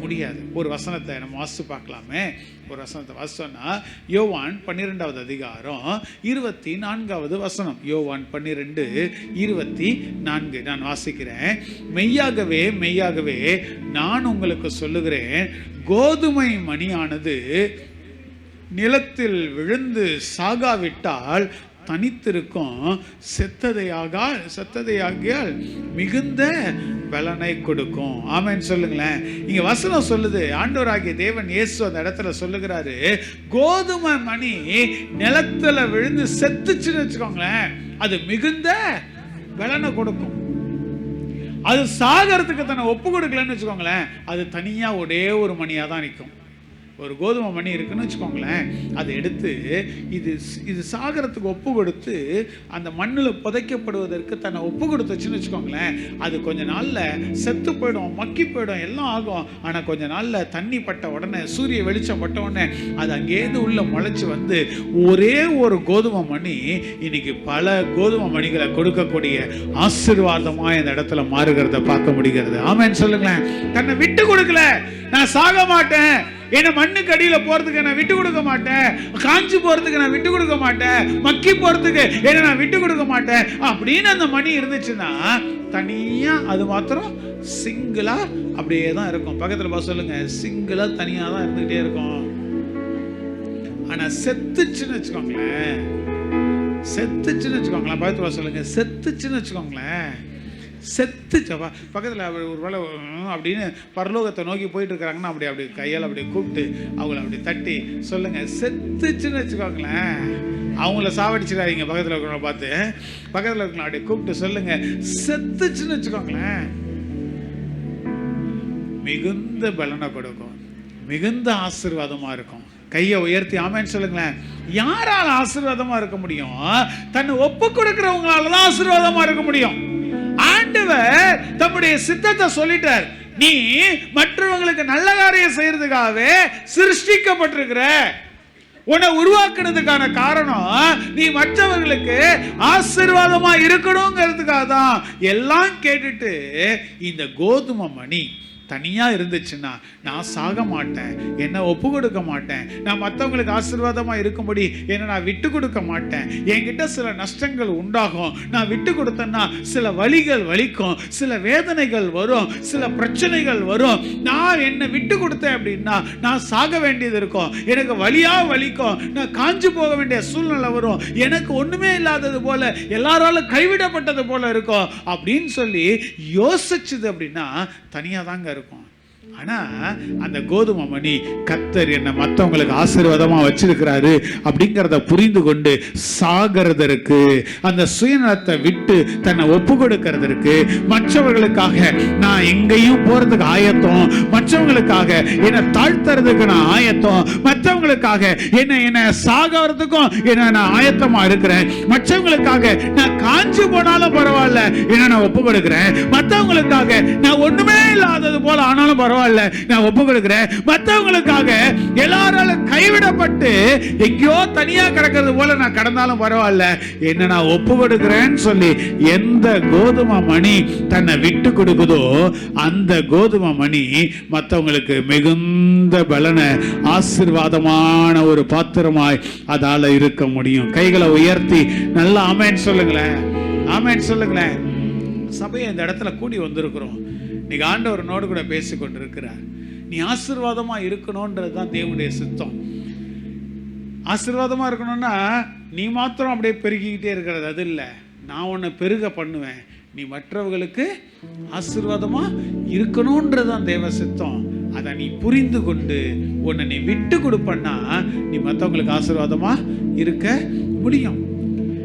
முடியாது. ஒரு வசனத்தை நம்ம வாசித்து பார்க்கலாமே. ஒரு வசனத்தை வாசிச்சோம்னா யோவான் 12வது அதிகாரம் 24வது வசனம். யோவான் 12:24 நான் வாசிக்கிறேன். மெய்யாகவே மெய்யாகவே நான் உங்களுக்கு சொல்லுகிறேன், கோதுமை மணியானது நிலத்தில் விழுந்து சாகாவிட்டால் தனித்திருக்கும், செத்ததையாகியால் மிகுந்த பலனை கொடுக்கும். ஆமென் சொல்லுங்களேன். இங்க வசனம் சொல்லுது, ஆண்டவராகிய தேவன் இயேசு அந்த இடத்துல சொல்லுகிறாரு, கோதுமை மணி நிலத்துல விழுந்து செத்துச்சுன்னு வச்சுக்கோங்களேன், அது மிகுந்த பலனை கொடுக்கும். அது சாகறதுக்கு தன்னை ஒப்பு கொடுக்கலன்னு வச்சுக்கோங்களேன், அது தனியா ஒரே ஒரு மணியா தான் நிற்கும். ஒரு கோதுமை மணி இருக்குன்னு வச்சுக்கோங்களேன், அதை எடுத்து இது சாகரத்துக்கு ஒப்பு கொடுத்து அந்த மண்ணில் புதைக்கப்படுவதற்கு தன்னை ஒப்பு கொடுத்துச்சுன்னு வச்சுக்கோங்களேன், அது கொஞ்ச நாளில் செத்து போயிடும், மக்கி போயிடும், எல்லாம் ஆகும். ஆனால் கொஞ்ச நாளில் தண்ணி பட்ட உடனே, சூரிய வெளிச்சம் பட்ட உடனே அது அங்கேருந்து உள்ள முளைச்சி வந்து ஒரே ஒரு கோதுமை மணி இன்னைக்கு பல கோதுமை மணிகளை கொடுக்கக்கூடிய ஆசீர்வாதமாக இந்த இடத்துல மாறுகிறத பார்க்க முடிகிறது. ஆமென் சொல்லுங்களேன். தன்னை விட்டு கொடுக்கல, நான் சாக மாட்டேன், என்ன மண்ணுக்கு அடியில் போறதுக்கு நான் விட்டு கொடுக்க மாட்டேன், காஞ்சி போறதுக்கு நான் விட்டு கொடுக்க மாட்டேன், மக்கி போறதுக்கு என்ன நான் விட்டு கொடுக்க மாட்டேன் அப்படின்னு அந்த மணி இருந்துச்சுன்னா தனியா அது மாத்திரம் சிங்கிளா அப்படியே தான் இருக்கும். பக்கத்துல பார்த்து சொல்லுங்க, சிங்கிளா தனியா தான் இருந்துகிட்டே இருக்கும். ஆனா செத்துச்சுன்னு வச்சுக்கோங்களேன், பக்கத்துல சொல்லுங்க, செத்துச்சுன்னு வச்சுக்கோங்களேன், செத்துச்சப்பா பக்கத்தில் ஒரு வேலை அப்படின்னு பரலோகத்தை நோக்கி போயிட்டு இருக்கிறாங்கன்னா அப்படி கையால் அப்படி கூப்பிட்டு அவங்கள அப்படி தட்டி சொல்லுங்க, செத்துச்சுன்னு வச்சுக்கோங்களேன். அவங்கள சாவடிச்சிடாதீங்க. பக்கத்தில் இருக்கிறவங்க பார்த்து, பக்கத்தில் இருக்கலாம் அப்படி கூப்பிட்டு சொல்லுங்க, செத்துச்சுன்னு வச்சுக்கோங்களேன், மிகுந்த பலனை கொடுக்கும், மிகுந்த ஆசீர்வாதமா இருக்கும். கையை உயர்த்தி ஆமென் சொல்லுங்களேன். யாரால ஆசீர்வாதமா இருக்க முடியும்? தன்னை ஒப்பு கொடுக்கிறவங்களால தான் ஆசீர்வாதமா இருக்க முடியும். ஆண்டவர் தம்முடைய சித்தத்தை சொல்லிட்டார், நீ மற்றவங்களுக்கு நல்ல காரியம் செய்யறதுக்காகவே சிருஷ்டிக்கப்பட்டிருக்கிற. உன்னை உருவாக்குறதுக்கான காரணம் நீ மற்றவர்களுக்கு ஆசீர்வாதமா இருக்கணுங்கிறதுக்காக தான். எல்லாம் கேட்டுட்டு இந்த கோதுமை மணி தனியா இருந்துச்சுன்னா நான் சாக மாட்டேன், என்ன ஒப்பு கொடுக்க மாட்டேன், நான் மற்றவங்களுக்கு ஆசீர்வாதமா இருக்கும்படி என்ன நான் விட்டு கொடுக்க மாட்டேன், என்கிட்ட சில நஷ்டங்கள் உண்டாகும், நான் விட்டு கொடுத்தேன்னா சில வலிகள் வலிக்கும், சில வேதனைகள் வரும், சில பிரச்சனைகள் வரும், நான் என்ன விட்டு கொடுத்தேன் அப்படின்னா நான் சாக வேண்டியது இருக்கும், எனக்கு வலியா வலிக்கும், நான் காஞ்சு போக வேண்டிய சூழ்நிலை வரும், எனக்கு ஒண்ணுமே இல்லாதது போல, எல்லாராலும் கைவிடப்பட்டது போல இருக்கும் அப்படின்னு சொல்லி யோசிச்சது அப்படின்னா தனியா தாங்க இருக்கும். ஆனா அந்த கோதுமை மணி கர்த்தர் என்ன மற்றவங்களுக்கு ஆசீர்வாதமா வச்சிருக்கிறாரு அப்படிங்கிறத புரிந்து கொண்டு சாகிறதற்கு, அந்த சுயநலத்தை விட்டு தன்னை ஒப்பு கொடுக்கிறதற்கு, மற்றவர்களுக்காக நான் எங்கேயும் போறதுக்கு ஆயத்தம், மற்றவங்களுக்காக என்ன தாழ்த்துறதுக்கு நான் ஆயத்தம், மற்றவங்களுக்காக என்ன சாகிறதுக்கும் என்ன நான் ஆயத்தமா இருக்கிறேன், மற்றவங்களுக்காக நான் காஞ்சு போனாலும் பரவாயில்ல என்ன நான் ஒப்பு கொடுக்கிறேன், மற்றவங்களுக்காக நான் ஒண்ணுமே இல்லாதது போல ஆனாலும் பரவாயில்ல நான் ஒப்பு கொடுக்கிறேன், மற்றவங்களுக்காக எல்லாராலும் கைவிடப்பட்டு எங்கேயோ தனியா கிடக்கிறது போல நான் கடந்தாலும் பரவாயில்ல என்ன நான் ஒப்பு கொடுக்கிறேன்னு சொல்லி எந்த கோதுமை மணி தன்னை விட்டு கொடுக்குதோ அந்த கோதுமை மணி மற்றவங்களுக்கு மிகுந்த பலனை, ஆசீர்வாதமான ஒரு பாத்திரமாய் அதால இருக்க முடியும். கைகளை உயர்த்தி நல்லா ஆமென் சொல்லுங்களேன், ஆமென் சொல்லுங்களேன். சபையை இந்த இடத்துல கூடி வந்திருக்கிறோம். இன்னைக்கு ஆண்டவரனோடு கூட பேசி கொண்டிருக்கிறார். நீ ஆசீர்வாதமா இருக்கணும்ன்றது தான் தேவனுடைய சித்தம். ஆசீர்வாதமா இருக்கணும்னா நீ மாத்திரம் அப்படியே பெருகிக்கிட்டே இருக்கிறது அது இல்லை. நான் உன்னை பெருக பண்ணுவேன், நீ மற்றவர்களுக்கு ஆசீர்வாதமா இருக்கணும்ன்றது தான் தேவ சித்தம். அதை நீ புரிந்து கொண்டு உன்னை நீ விட்டு கொடுப்பன்னா நீ மற்றவங்களுக்கு ஆசீர்வாதமா இருக்க முடியும்.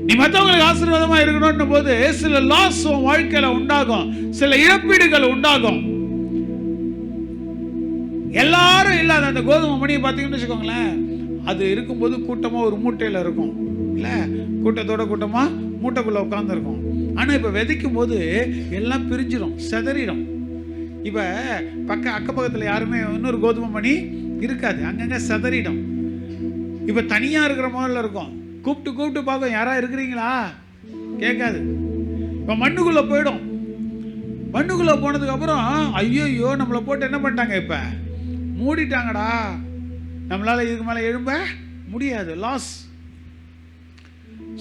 நீ மற்றவங்களுக்கு ஆசீர்வாதமா இருக்கணும் போது சில லாஸ் வாழ்க்கையில உண்டாகும், சில இழப்பீடுகள் உண்டாகும். எல்லாரும் இல்லாத அந்த கோதுமை மணியை பார்த்தீங்கன்னு வச்சுக்கோங்களேன், அது இருக்கும்போது கூட்டமா ஒரு மூட்டையில இருக்கும் இல்ல, கூட்டத்தோட கூட்டமா மூட்டைக்குள்ள உட்கார்ந்து இருக்கும். ஆனா இப்ப விதைக்கும் போது எல்லாம் பிரிஞ்சிடும், செதறிடும். இப்ப அக்கப்பக்கத்துல யாருமே இன்னொரு கோதுமை மணி இருக்காது, அங்கங்க செதறிடும். இப்ப தனியா இருக்கிற மாதிரி இருக்கும், கூப்பிட்டு பார்க்கும், யாரா இருக்கிறீங்களா கேட்காது. இப்ப மண்ணுக்குள்ள போயிடும். மண்ணுக்குள்ள போனதுக்கு அப்புறம் ஐயோ நம்மளை போட்டு என்ன பண்ணிட்டாங்க, இப்ப மூடிட்டாங்கடா, நம்மளால இதுக்கு மேல எழும்ப முடியாது. லாஸ்.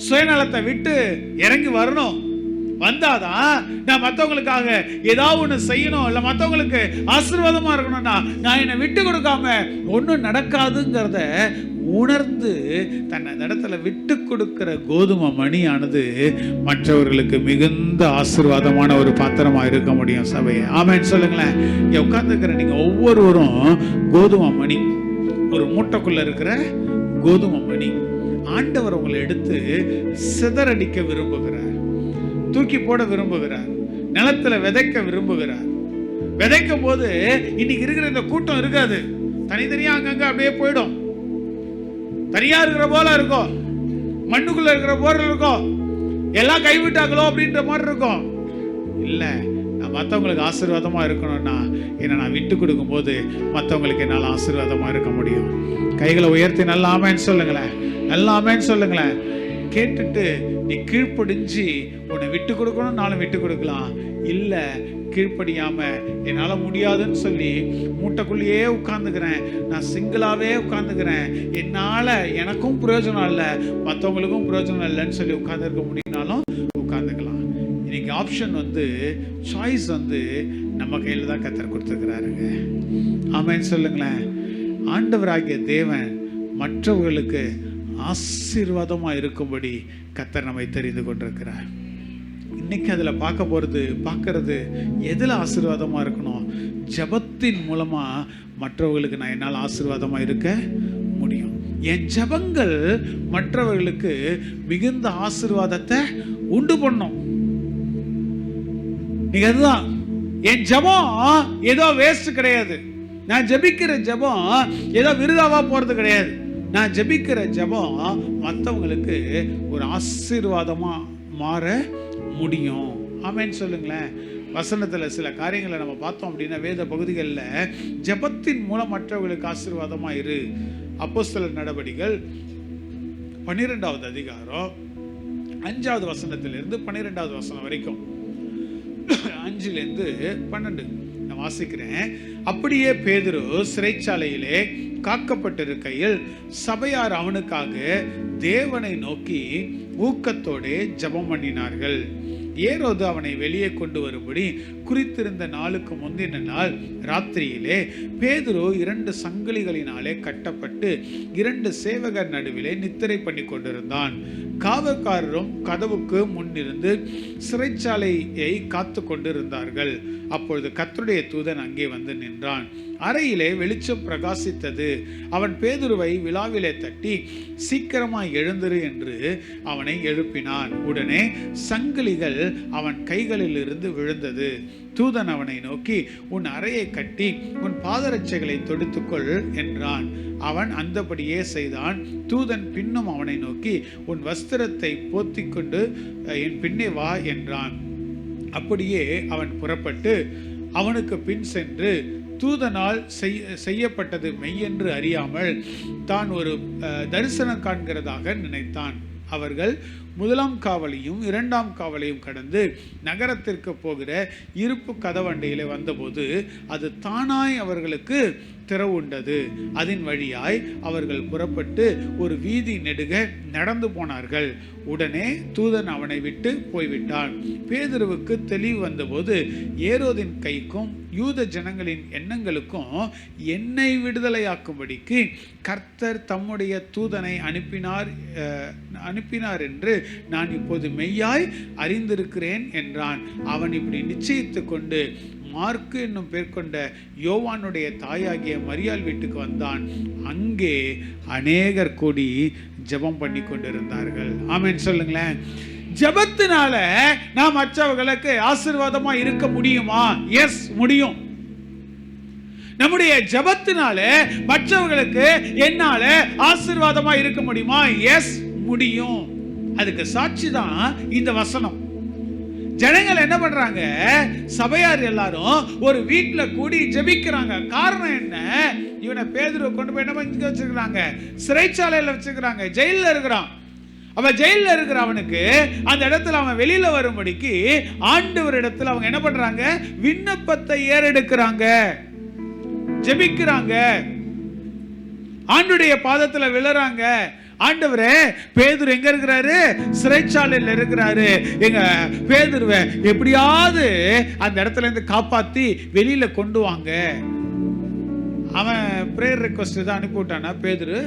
சுயநலத்தை விட்டு இறங்கி வரணும். வந்தாதான் நான் மற்றவங்களுக்காக ஏதாவது ஒன்று செய்யணும், இல்லை மற்றவங்களுக்கு ஆசீர்வாதமா இருக்கணும்னா நான் என்னை விட்டு கொடுக்காம ஒன்றும் நடக்காதுங்கிறத உணர்ந்து தன்னை அந்த இடத்துல விட்டு கொடுக்கிற கோதுமை மணியானது மற்றவர்களுக்கு மிகுந்த ஆசீர்வாதமான ஒரு பாத்திரமா இருக்க முடியும். சபையை ஆமென் சொல்லுங்களேன். இங்க உட்கார்ந்துக்கிற நீங்க ஒவ்வொருவரும் கோதுமை மணி, ஒரு மூட்டைக்குள்ள இருக்கிற கோதுமை மணி. ஆண்டவர் உங்களை எடுத்து சிதறடிக்க விரும்புகிறார், தூக்கி போட விரும்புகிறார், நிலத்துல விதைக்க விரும்புகிறார். விதைக்கும் போது இன்னைக்கு இருக்கிற இந்த கூட்டம் இருக்காது, தனித்தனியா அங்கங்க அப்படியே போயிடும். தனியா இருக்கிற போல இருக்கும், மண்ணுக்குள்ள இருக்கிற போல இருக்கும், எல்லாம் கைவிட்டாங்களோ அப்படின்ற மாதிரி இருக்கும். இல்ல, நான் மற்றவங்களுக்கு ஆசீர்வாதமா இருக்கணும்னா என்ன நான் விட்டு கொடுக்கும் போது மற்றவங்களுக்கு என்னால் ஆசீர்வாதமா இருக்க முடியும். கைகளை உயர்த்தி நல்லா ஆமென் சொல்லுங்களேன், நல்லா ஆமென் சொல்லுங்களேன். கேட்டுட்டு நீ கீழ்ப்படிஞ்சு உன்னை விட்டு கொடுக்கணும், நானும் விட்டு கொடுக்கலாம். இல்ல, கீழ்ப்படியாம என்னால முடியாதுன்னு சொல்லி மூட்டைக்குள்ளேயே உட்கார்ந்துக்கிறேன், நான் சிங்கிளாவே உட்கார்ந்துக்கிறேன், என்னால எனக்கும் பிரயோஜனம் இல்லை மற்றவங்களுக்கும் பிரயோஜனம் இல்லைன்னு சொல்லி உட்கார்ந்துருக்க முடியும்னாலும் உட்கார்ந்துக்கலாம். இன்னைக்கு ஆப்ஷன் சாய்ஸ் நம்ம கையில தான் கர்த்தர் கொடுத்துருக்கிறாருங்க. ஆமென் சொல்லுங்களேன். ஆண்டவராகிய தேவன் மற்றவர்களுக்கு ஆசீர்வாதமா இருக்கும்படி கர்த்தர் நம்மை தெரிந்து கொண்டிருக்கிறார். இன்னைக்கு அதில் பார்க்கறது எதில் ஆசீர்வாதமா இருக்கணும்? ஜபத்தின் மூலமா மற்றவர்களுக்கு நான் என்னால் ஆசீர்வாதமா இருக்க முடியும். என் ஜபங்கள் மற்றவர்களுக்கு மிகுந்த ஆசீர்வாதத்தை உண்டு பண்ணும். நீங்க அதுதான், என் ஜபம் ஏதோ வேஸ்ட் கிடையாது. நான் ஜபிக்கிற ஜபம் ஏதோ விருதாவா போறது கிடையாது. நான் ஜபிக்கிற ஜபம் மற்றவங்களுக்கு ஒரு ஆசீர்வாதமா மாற முடியும். ஆமென் சொல்லுங்களேன். வசனத்துல சில காரியங்களை நம்ம பார்த்தோம் அப்படின்னா, வேத பகுதிகளில் ஜபத்தின் மூலம் மற்றவர்களுக்கு ஆசீர்வாதமா இரு. அப்போஸ்தலர் நடவடிக்கைகள் 12வது அதிகாரம் 5வது வசனத்திலிருந்து 12வது வசனம் வரைக்கும், 5லிருந்து 12 நான் வாசிக்கிறேன். அப்படியே பேதுரு சிறைச்சாலையிலே காக்கப்பட்டிருக்கையில் சபையார் அவனுக்காக தேவனை நோக்கி ஊக்கத்தோடு ஜெபம் பண்ணினார்கள். ஏரோது அவனை வெளியே கொண்டு வரும்படி குறித்திருந்த நாளுக்கு முந்தின நாள் ராத்திரியிலே பேதுரு 2 சங்கிலிகளினாலே கட்டப்பட்டு 2 சேவகர் நடுவிலே நித்திரை பண்ணி கொண்டிருந்தான். காவல்காரரும் கதவுக்கு முன்னிருந்து சிறைச்சாலையை காத்து கொண்டிருந்தார்கள். அப்பொழுது கர்த்தருடைய தூதன் அங்கே வந்து நின்றான். அறையிலே வெளிச்சம் பிரகாசித்தது. அவன் பேதுருவை விலாவிலே தட்டி சீக்கிரமாய் எழுந்திரு என்று அவனை எழுப்பினான். உடனே சங்கிலிகள் அவன் கைகளில் இருந்து விழுந்தது. தூதன் அவனை நோக்கி, உன் அறையை கட்டி உன் பாதரட்சைகளை தொடுத்துக்கொள் என்றான். அவன் அந்தபடியே செய்தான். தூதன் பின்னும் அவனை நோக்கி, உன் வஸ்திரத்தை போத்திக் கொண்டு என் பின்னே வா என்றான். அப்படியே அவன் புறப்பட்டு அவனுக்கு பின் சென்று தூதனால் செய்யப்பட்டது மெய்யென்று அறியாமல் தான் ஒரு தரிசனம் காண்கிறதாக நினைத்தான். அவர்கள் 1ஆம் காவலையும் 2ஆம் காவலையும் கடந்து நகரத்திற்கு போகிற இருப்பு கதவண்டையிலே வந்தபோது அது தானாய் அவர்களுக்கு திறவுண்டது. அதன் வழியாய் அவர்கள் புறப்பட்டு ஒரு வீதி நெடுக நடந்து போனார்கள். உடனே தூதன் அவனை விட்டு போய்விட்டான். பேதுருவுக்கு தெளிவு வந்தபோது ஏரோதின் கைக்கும் யூத ஜனங்களின் எண்ணங்களுக்கும் என்னை விடுதலையாக்கும்படிக்கு கர்த்தர் தம்முடைய தூதனை அனுப்பினார் என்று நான் இப்போது மெய்யாய் அறிந்திருக்கிறேன் என்றான். அவன் இப்படி நிச்சயித்து கொண்டு மார்க்கு என்னும் பேர் கொண்ட யோவானுடைய தாயாகிய மரியாள் வீட்டுக்கு வந்தான். அங்கே அநேகர் கூடி ஜெபம் பண்ணி கொண்டிருந்தார்கள். ஆமென் சொல்லுங்களேன். ஜெபத்தினால நாம் மற்றவர்களுக்கு ஆசீர்வாதமா இருக்க முடியுமா? எஸ், முடியும். நம்முடைய ஜெபத்தினால மற்றவர்களுக்கு என்னால ஆசீர்வாதமா இருக்க முடியுமா? எஸ், முடியும். அதுக்கு சாட்சி தான் இந்த வசனம். ஜனங்கள் என்ன பண்றாங்க? சபையார் எல்லாரும் ஒரு வீட்டுல கூடி ஜெபிக்கிறாங்க. காரணம் என்ன? இவனை பேதுருவை கொண்டு போய் என்ன பண்ணி வச்சிருக்காங்க? சிறைச்சாலையில வச்சிருக்காங்க, ஜெயில இருக்கிறான். அப்ப ஜெயில இருக்கிற அவனுக்கு அந்த இடத்துல அவன் வெளியில வரும்படிக்கு ஆண்டவர் இடத்துல அவங்க என்ன பண்றாங்க? விண்ணப்பத்தை ஏறெடுக்கிறாங்க, ஜெபிக்கிறாங்க, ஆண்டுடைய பாதத்துல விழுறாங்க. ஆண்டவரே, பேதுரு எங்க இருக்கிறாரு? சிறைச்சாலையில் இருக்கிறாரு. எங்க பேதுருவை எப்படியாவது அந்த இடத்துல இருந்து காப்பாத்தி வெளியில கொண்டு வாங்க. அவன் பிரேயர் ரெக்வஸ்ட் தான் அனுப்பி விட்டானா பேதுரு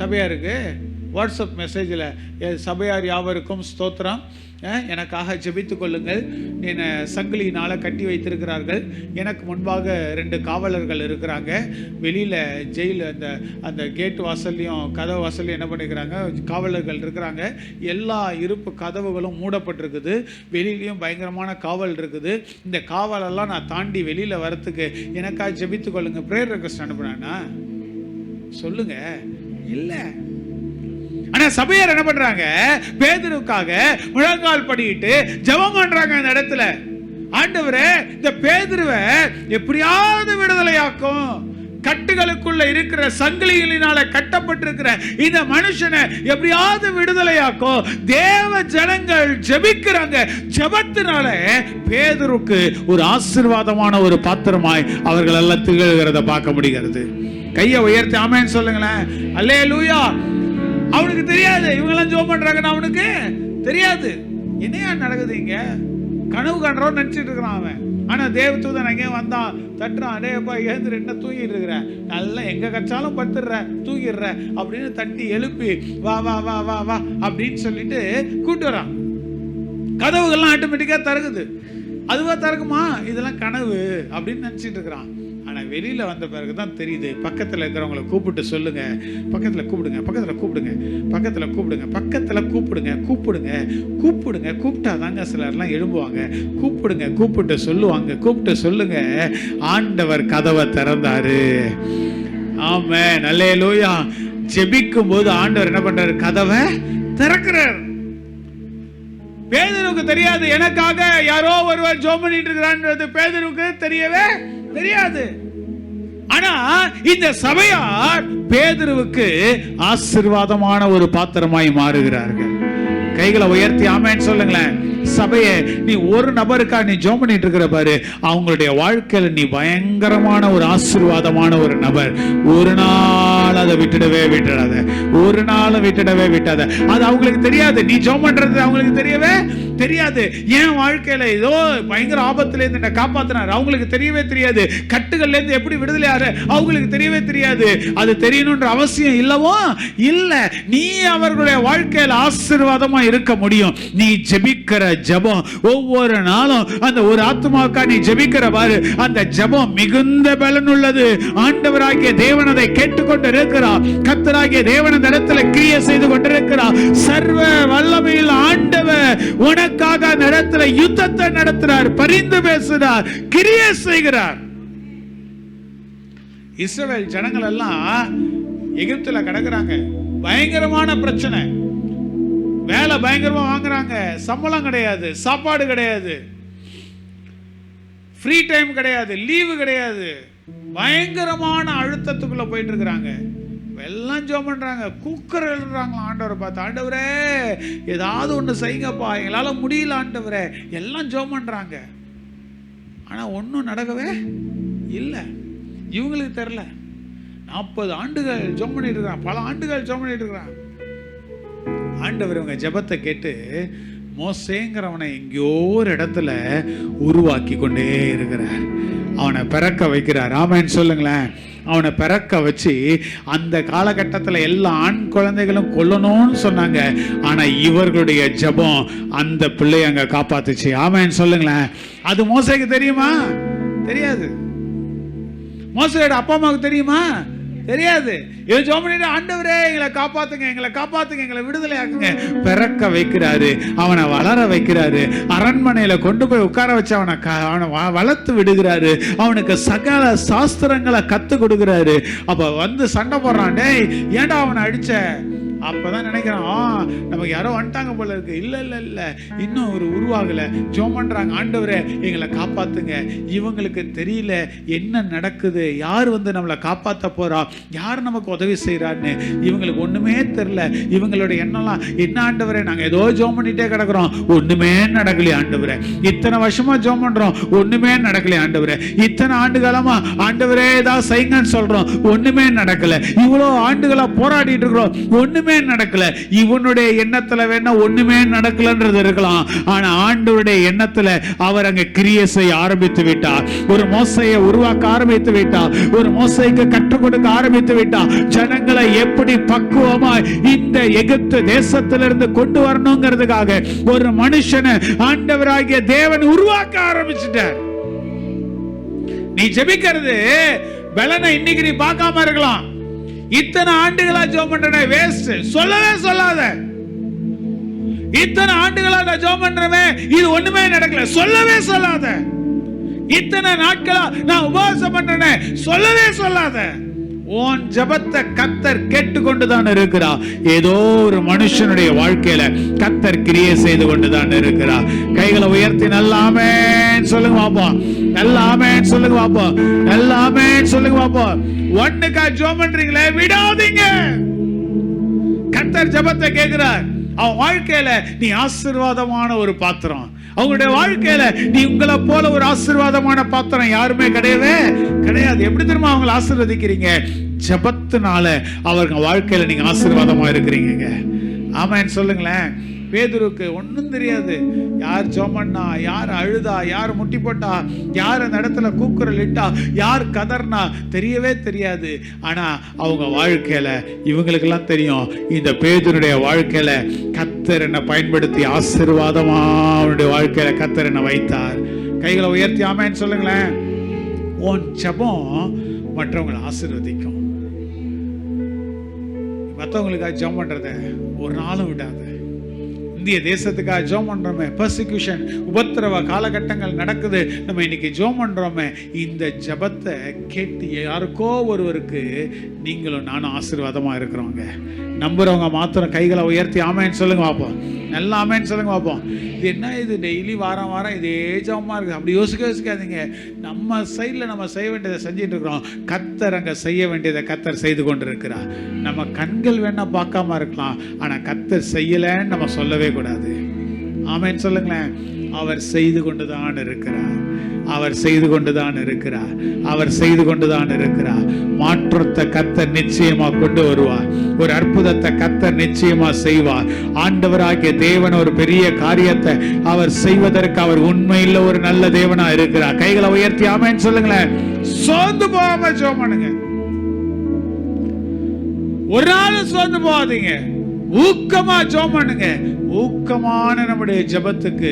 சபையாருக்கு? வாட்ஸ்அப் மெசேஜில் சபையார் யாவருக்கும் ஸ்தோத்திரம், எனக்காக ஜெபித்து கொள்ளுங்கள், என்னை சங்கிலியினால் கட்டி வைத்திருக்கிறார்கள், எனக்கு முன்பாக 2 காவலர்கள் இருக்கிறாங்க, வெளியில் ஜெயில் அந்த கேட் வாசல்லையும் கதவு வாசல்லையும் என்ன பண்ணிக்கிறாங்க? காவலர்கள் இருக்கிறாங்க. எல்லா இருப்பு கதவுகளும் மூடப்பட்டிருக்குது, வெளியிலையும் பயங்கரமான காவல் இருக்குது. இந்த காவலெல்லாம் நான் தாண்டி வெளியில் வரத்துக்கு எனக்காக ஜெபித்து கொள்ளுங்க. ப்ரேயர் ரெக்வஸ்ட் அனுப்புனானா? சொல்லுங்க. இல்லை. ஆனா சபையார் என்ன பண்றாங்க? பேதுருவுக்காக முழங்கால் படியிட்டு ஜெபம் பண்றாங்க அந்த இடத்துல. ஆண்டவரே, இந்த பேதுருவை எப்படியாவது விடுதலையாக்கும், கட்டுகளுக்குள்ள இருக்கிற சங்கிலிகளினால கட்டப்பட்டிருக்கிற இந்த மனுஷனை எப்படியாவது விடுதலையாக்கும். தேவ ஜனங்கள் ஜெபிக்கிறாங்க. ஜெபத்தினால பேதுருக்கு ஒரு ஆசீர்வாதமான ஒரு பாத்திரமாய் அவர்கள் எல்லாம் திகழ்கிறத பார்க்க முடிகிறது. கையை உயர்த்தி ஆமென் சொல்லுங்களேன். அல்லேலூயா. அவனுக்கு தெரியாது இவங்கெல்லாம் ஜெபம் பண்றாங்கன்னு, அவனுக்கு தெரியாது. என்னையா நடக்குது இங்க? கனவு காண்றோன்னு நினைச்சிட்டு இருக்கிறான் அவன். ஆனா தேவதூதன் அங்கே வந்தான், தட்டுறான். அடேப்பா, எழுந்து என்ன தூங்கிட்டு இருக்கிற? நல்லா எங்க கச்சாலும் படுத்துடுற, தூங்கிடுற அப்படின்னு தட்டி எழுப்பி வா வா வா வா வா அப்படின்னு சொல்லிட்டு கூட்டு வரான். கதவுகள்லாம் ஆட்டோமேட்டிக்கா திறக்குது. அதுவா திறக்குமா? இதெல்லாம் கனவு அப்படின்னு நினைச்சிட்டு இருக்கிறான். ஆனால் வெளியில் வந்த பிறகு தான் தெரியுது. பக்கத்தில் இருக்கிறவங்களை கூப்பிட்டு சொல்லுங்க, பக்கத்தில் கூப்பிடுங்க, பக்கத்தில் கூப்பிடுங்க, பக்கத்தில் கூப்பிடுங்க, பக்கத்தில் கூப்பிடுங்க, கூப்பிடுங்க, கூப்பிடுங்க. கூப்பிட்டா தாங்க சிலர்லாம் எழும்புவாங்க. கூப்பிடுங்க, கூப்பிட்டு சொல்லுவாங்க, கூப்பிட்டு சொல்லுங்க. ஆண்டவர் கதவை திறந்தாரு. ஆமென், அல்லேலூயா. ஜெபிக்கும் போது ஆண்டவர் என்ன பண்றாரு? கதவை திறக்கிறார். பேதுருக்கு தெரியாது எனக்காக யாரோ ஒருவர் ஜெபம் பண்ணிட்டு இருக்கிறான்றது. பேதுருக்கு தெரியவே தெரியாது. ஆனா இந்த சபையார் பேதுருவுக்கு ஆசீர்வாதமான ஒரு பாத்திரமாய் மாறுகிறார்கள். கைகளை உயர்த்தி ஆமென் சொல்லுங்களேன். சபையை நீ ஒரு நபருக்கா நீ ஜெபம் பண்ணிட்டு இருக்கிற பாரு, அவங்களுடைய வாழ்க்கையில நீ பயங்கரமான ஒரு ஆசீர்வாதமான ஒரு நபர். ஒரு நாள் அதை விட்டுடவே விட்டுடாத, ஒரு நாள் விட்டுடவே விட்டாத. அது அவங்களுக்கு தெரியாது, நீ ஜெபம் பண்றது அவங்களுக்கு தெரியவே தெரியாது. என் வாழ்க்கையில ஏதோ பயங்கர ஆபத்துல இருந்து என்ன காப்பாத்தினார், அவங்களுக்கு தெரியவே தெரியாது. கட்டுகள்ல இருந்து எப்படி விடுதலை ஆறு அவங்களுக்கு தெரியவே தெரியாது. அது தெரியணும்ன்ற அவசியம் இல்லவோ இல்ல. நீ அவர்களுடைய வாழ்க்கையில ஆசீர்வாதமா இருக்க முடியும். நீ ஜெபிக்கிற ஜெபம் ஒவ்வொரு நாளும் அந்த ஒரு ஆத்துமாக்கா நீ ஜெபிக்கிற பாரு, அந்த ஜெபம் மிகுந்த பலன் உள்ளது. ஆண்டவராகிய தேவன் அதை கேட்டுக்கொண்டு இருக்கிறார். கர்த்தராகிய தேவன் அந்த இடத்துல கிரியை செய்து கொண்டிருக்கிறார். சர்வ வல்லமையில் ஆண்டவர் உனக்காக அந்த இடத்துல யுத்தத்தை நடத்துறார், பரிந்து பேசுகிறார், கிரியை செய்கிறார். இஸ்ரவேல் ஜனங்கள் எல்லாம் எகிப்துல கிடக்குறாங்க. பயங்கரமான பிரச்சனை. வேலை பயங்கரமா வாங்குறாங்க, சம்பளம் கிடையாது, சாப்பாடு கிடையாது, ஃப்ரீ டைம் கிடையாது, லீவு கிடையாது. பயங்கரமான அழுத்தத்துக்குள்ள போயிட்டு இருக்கிறாங்க. எல்லாம் ஜெபம் பண்றாங்க, கூக்குரல் எழுதுறாங்க ஆண்டவரை பார்த்து. ஆண்டவரே ஏதாவது ஒன்று செய்யுங்கப்பா, எங்களால முடியல ஆண்டவரே. எல்லாம் ஜெபம் பண்றாங்க. ஆனா ஒன்றும் நடக்கவே இல்லை. இவங்களுக்கு தெரியல. 40 ஆண்டுகள் ஜெபம் பண்ணிட்டு இருக்கிறான், பல ஆண்டுகள் ஜெபம் பண்ணிட்டு இருக்கிறான். ஆண்டவர் இவங்க ஜெபத்தை கேட்டு மோசேங்கிறவனை எங்கேயோ ஒரு இடத்துல உருவாக்கி கொண்டே இருக்கிறார். அவனை பிறக்க வைக்கிறார். ஆமென் சொல்லுங்களேன். அவனை பிறக்க வச்சு அந்த காலகட்டத்தில் எல்லா ஆண் குழந்தைகளும் கொல்லணும்னு சொன்னாங்க. ஆனா இவர்களுடைய ஜெபம் அந்த பிள்ளையை அங்க காப்பாத்துச்சு. ஆமென் சொல்லுங்களேன். அது மோசேக்கு தெரியுமா? தெரியாது. மோசேயோட அப்பா அம்மாவுக்கு தெரியுமா? தெரியாது. இவன் ஜெபம் பண்ணிட்டு, ஆண்டவரே எங்களை காப்பாத்துங்க, எங்களை காப்பாத்துங்க, எங்களை விடுதலை ஆக்குங்க. பிறக்க வைக்கிறாரு, அவனை வளர வைக்கிறாரு, அரண்மனையில கொண்டு போய் உட்கார வச்சு அவனை வளர்த்து விடுகிறாரு, அவனுக்கு சகல சாஸ்திரங்களை கத்து கொடுக்கிறாரு. அப்ப வந்து சண்டை போடுறான், டேய் ஏன்டா அவனை அடிச்ச? அப்பதான் நினைக்கிறான், நமக்கு யாரோ வந்துட்டாங்க போல இருக்கு. இல்ல இல்ல இல்ல, இன்னும் ஒரு உருவாகல. ஜெபம் பண்றாங்க, ஆண்டவரே எங்களை காப்பாத்துங்க. இவங்களுக்கு தெரியல என்ன நடக்குது, யார் வந்து நம்மளை காப்பாத்த போறா, யார் நமக்கு உதவி செய்யறான்னு இவங்களுக்கு ஒண்ணுமே தெரியல. இவங்களுடைய எண்ணம்லாம் என்ன, ஆண்டவரே நாங்க ஏதோ ஜெபம் பண்ணிட்டே கிடக்குறோம், ஒண்ணுமே நடக்கலையே ஆண்டவரே. இத்தனை வருஷமா ஜெபம் பண்றோம், ஒண்ணுமே நடக்கலையே ஆண்டவரே. இத்தனை ஆண்டு காலமா ஆண்டவரே ஏதாவது செய்யுங்கன்னு சொல்றோம், ஒண்ணுமே நடக்கல. இவ்வளவு ஆண்டுகளா போராடிட்டு இருக்கிறோம், ஒண்ணுமே நடக்கல. இவனுடைய எண்ணத்துல வேணா ஒண்ணுமே நடக்கலன்றது இருக்கலாம். ஆனா ஆண்டவருடைய எண்ணத்துல அவர் அங்க கிரியை செய்ய ஆரம்பித்து விட்டார். ஒரு மோசையை உருவாக்க ஆரம்பித்து விட்டார். ஒரு மோசைக்கு கற்றுக் கொடுக்க ஆரம்பித்து விட்டார். ஜனங்களை எப்படி பக்குவமாய் இந்த எகிப்து தேசத்திலிருந்து கொண்டு வரணுங்கிறதுக்காக ஒரு மனுஷனை ஆண்டவராகிய தேவன் உருவாக்க ஆரம்பிச்சுட்டார். நீ ஜெபிக்கிறது பலனை இன்னைக்கு நீ பார்க்காம இருக்கலாம். இத்தனை ஆண்டுகளா ஜெபம் பண்றேனே வேஸ்ட் சொல்லவே சொல்லாத. இத்தனை ஆண்டுகளா நான் ஜெபம் பண்றேன், இது ஒண்ணுமே நடக்கல சொல்லவே சொல்லாத. இத்தனை நாட்களா நான் உபவாசம் பண்றேனே சொல்லவே சொல்லாத. உன் ஜெபத்தை கர்த்தர் கேட்டுக்கொண்டுதான் இருக்கிறார். ஏதோ ஒரு மனுஷனுடைய வாழ்க்கையில கர்த்தர் கிரியை செய்து கொண்டுதான் இருக்கிறார். கைகளை உயர்த்தி நல்லா ஆமென் சொல்லுங்க பாப்போம், நல்லா ஆமென் சொல்லுங்க பாப்போம், நல்லா ஆமென் சொல்லுங்க பாப்போம். ஒண்ணுக்கா ஜெபம் பண்றீங்களே விடாதீங்க. கர்த்தர் ஜெபத்தை கேட்கிறார். அவன் வாழ்க்கையில நீ ஆசீர்வாதமான ஒரு பாத்திரம். அவங்களுடைய வாழ்க்கையில நீ உங்களை போல ஒரு ஆசீர்வாதமான பாத்திரம் யாருமே கிடையவே கிடையாது. எப்படி தெரியுமா அவங்களை ஆசீர்வதிக்கிறீங்க? ஜெபத்தினால அவங்க வாழ்க்கையில நீங்க ஆசீர்வாதமா இருக்கிறீங்க. ஆமென் சொல்லுங்களேன். பேதுருக்கு ஒன்றும் தெரியாது. யார் ஜெபம் பண்ணா, யார் அழுதா, யார் முட்டி போட்டா, யார் அந்த இடத்துல கூக்குரல் இட்டா, யார் கதர்னா தெரியவே தெரியாது. ஆனா அவங்க வாழ்க்கையில இவங்களுக்கெல்லாம் தெரியும், இந்த பேதுருடைய வாழ்க்கையில கர்த்தர் என்னை பயன்படுத்தி ஆசீர்வாதமா அவனுடைய வாழ்க்கையில கர்த்தர் என்னை வைத்தார். கைகளை உயர்த்தி ஆமென் சொல்லுங்களேன். உன் ஜெபம் மற்றவங்களை ஆசீர்வதிக்கும். மற்றவங்களுக்காக ஜெபம் பண்றத ஒரு நாளும் விடாத. இந்திய தேசத்துக்காக ஜெபம் பண்றோமே, பெர்சிக்யூஷன் உபத்திரவ காலகட்டங்கள் நடக்குது, நம்ம இன்னைக்கு ஜெபம் பண்றோமே, இந்த ஜெபத்தை கேட்டு யாருக்கோ ஒருவருக்கு நீங்களும் நானும் ஆசீர்வாதமா இருக்கிறவங்க. நம்புறவங்க மாத்திரம் கைகளை உயர்த்தி ஆமென் சொல்லுங்க பாப்போம், நல்லா ஆமென் சொல்லுங்க பாப்போம். இது என்ன, இது டெய்லி வாரம் வாரம் இதே ஜெபமா இருக்கு அப்படி யோசிக்காதீங்க. நம்ம சைடில் நம்ம செய்ய வேண்டியதை செஞ்சுட்டு இருக்கிறோம். கர்த்தர் அங்கே செய்ய வேண்டியதை கர்த்தர் செய்து கொண்டு இருக்கிறார். நம்ம கண்கள் வேணா பார்க்காம இருக்கலாம், ஆனா கர்த்தர் செய்யலைன்னு நம்ம சொல்லவே கூடாது. ஆமென் சொல்லுங்களேன். அவர் செய்து கொண்டுதான் இருக்கிறார், அவர் செய்து கொண்டுதான் இருக்கிறார், அவர் செய்து கொண்டுதான் இருக்கிறார். மாற்றத்தை கர்த்தர் நிச்சயமா கொண்டு வருவார். ஒரு அற்புதத்தை கர்த்தர் நிச்சயமா செய்வார். ஆண்டவராகிய தேவன் ஒரு பெரிய காரியத்தை அவர் செய்வதற்கு அவர் உண்மையில் ஒரு நல்ல தேவனா இருக்கிறார். கைகளை உயர்த்தி ஆமென் சொல்லுங்களேன். சோர்ந்து போகாம ஜெபம் பண்ணுங்க. ஒரு நாள் சோர்ந்து போகாதீங்க. ஊக்கமா ஜெபம் பண்ணுங்க. ஊக்கமான நம்முடைய ஜெபத்துக்கு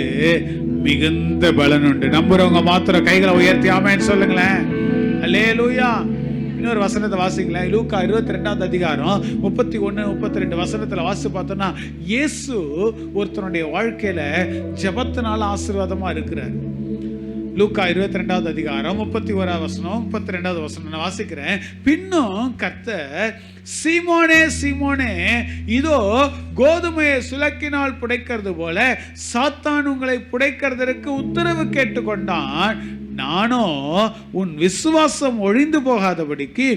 மிகுந்த பலன் உண்டு. நம்புறவங்க மாத்திரம் கைகளை உயர்த்தி ஆமென் சொல்லுங்களேன். அல்லேலூயா. இன்னொரு வசனத்தை வாசிங்களேன். லூக்கா 22 அதிகாரம் 31, 32 வசனத்துல வாசி பார்த்தோம்னா, இயேசு ஒருத்தனுடைய வாழ்க்கையில ஜெபத்தினால ஆசீர்வாதமா இருக்கிறார். லூக்கா 22 அதிகாரம் 31 வசனம் 32 வசனம் நான் வாசிக்கிறேன். பின்னும் கர்த்தர், சீமோனே சீமோனே, இதோ கோதுமையை சுலக்கினால் புடைக்கிறது போல சாத்தான் உங்களை புடைக்கிறதற்கு உத்தரவு கேட்டுக்கொண்டான். நானோ உன் விசுவாசம் ஒழிந்து போகாதபடிக்கு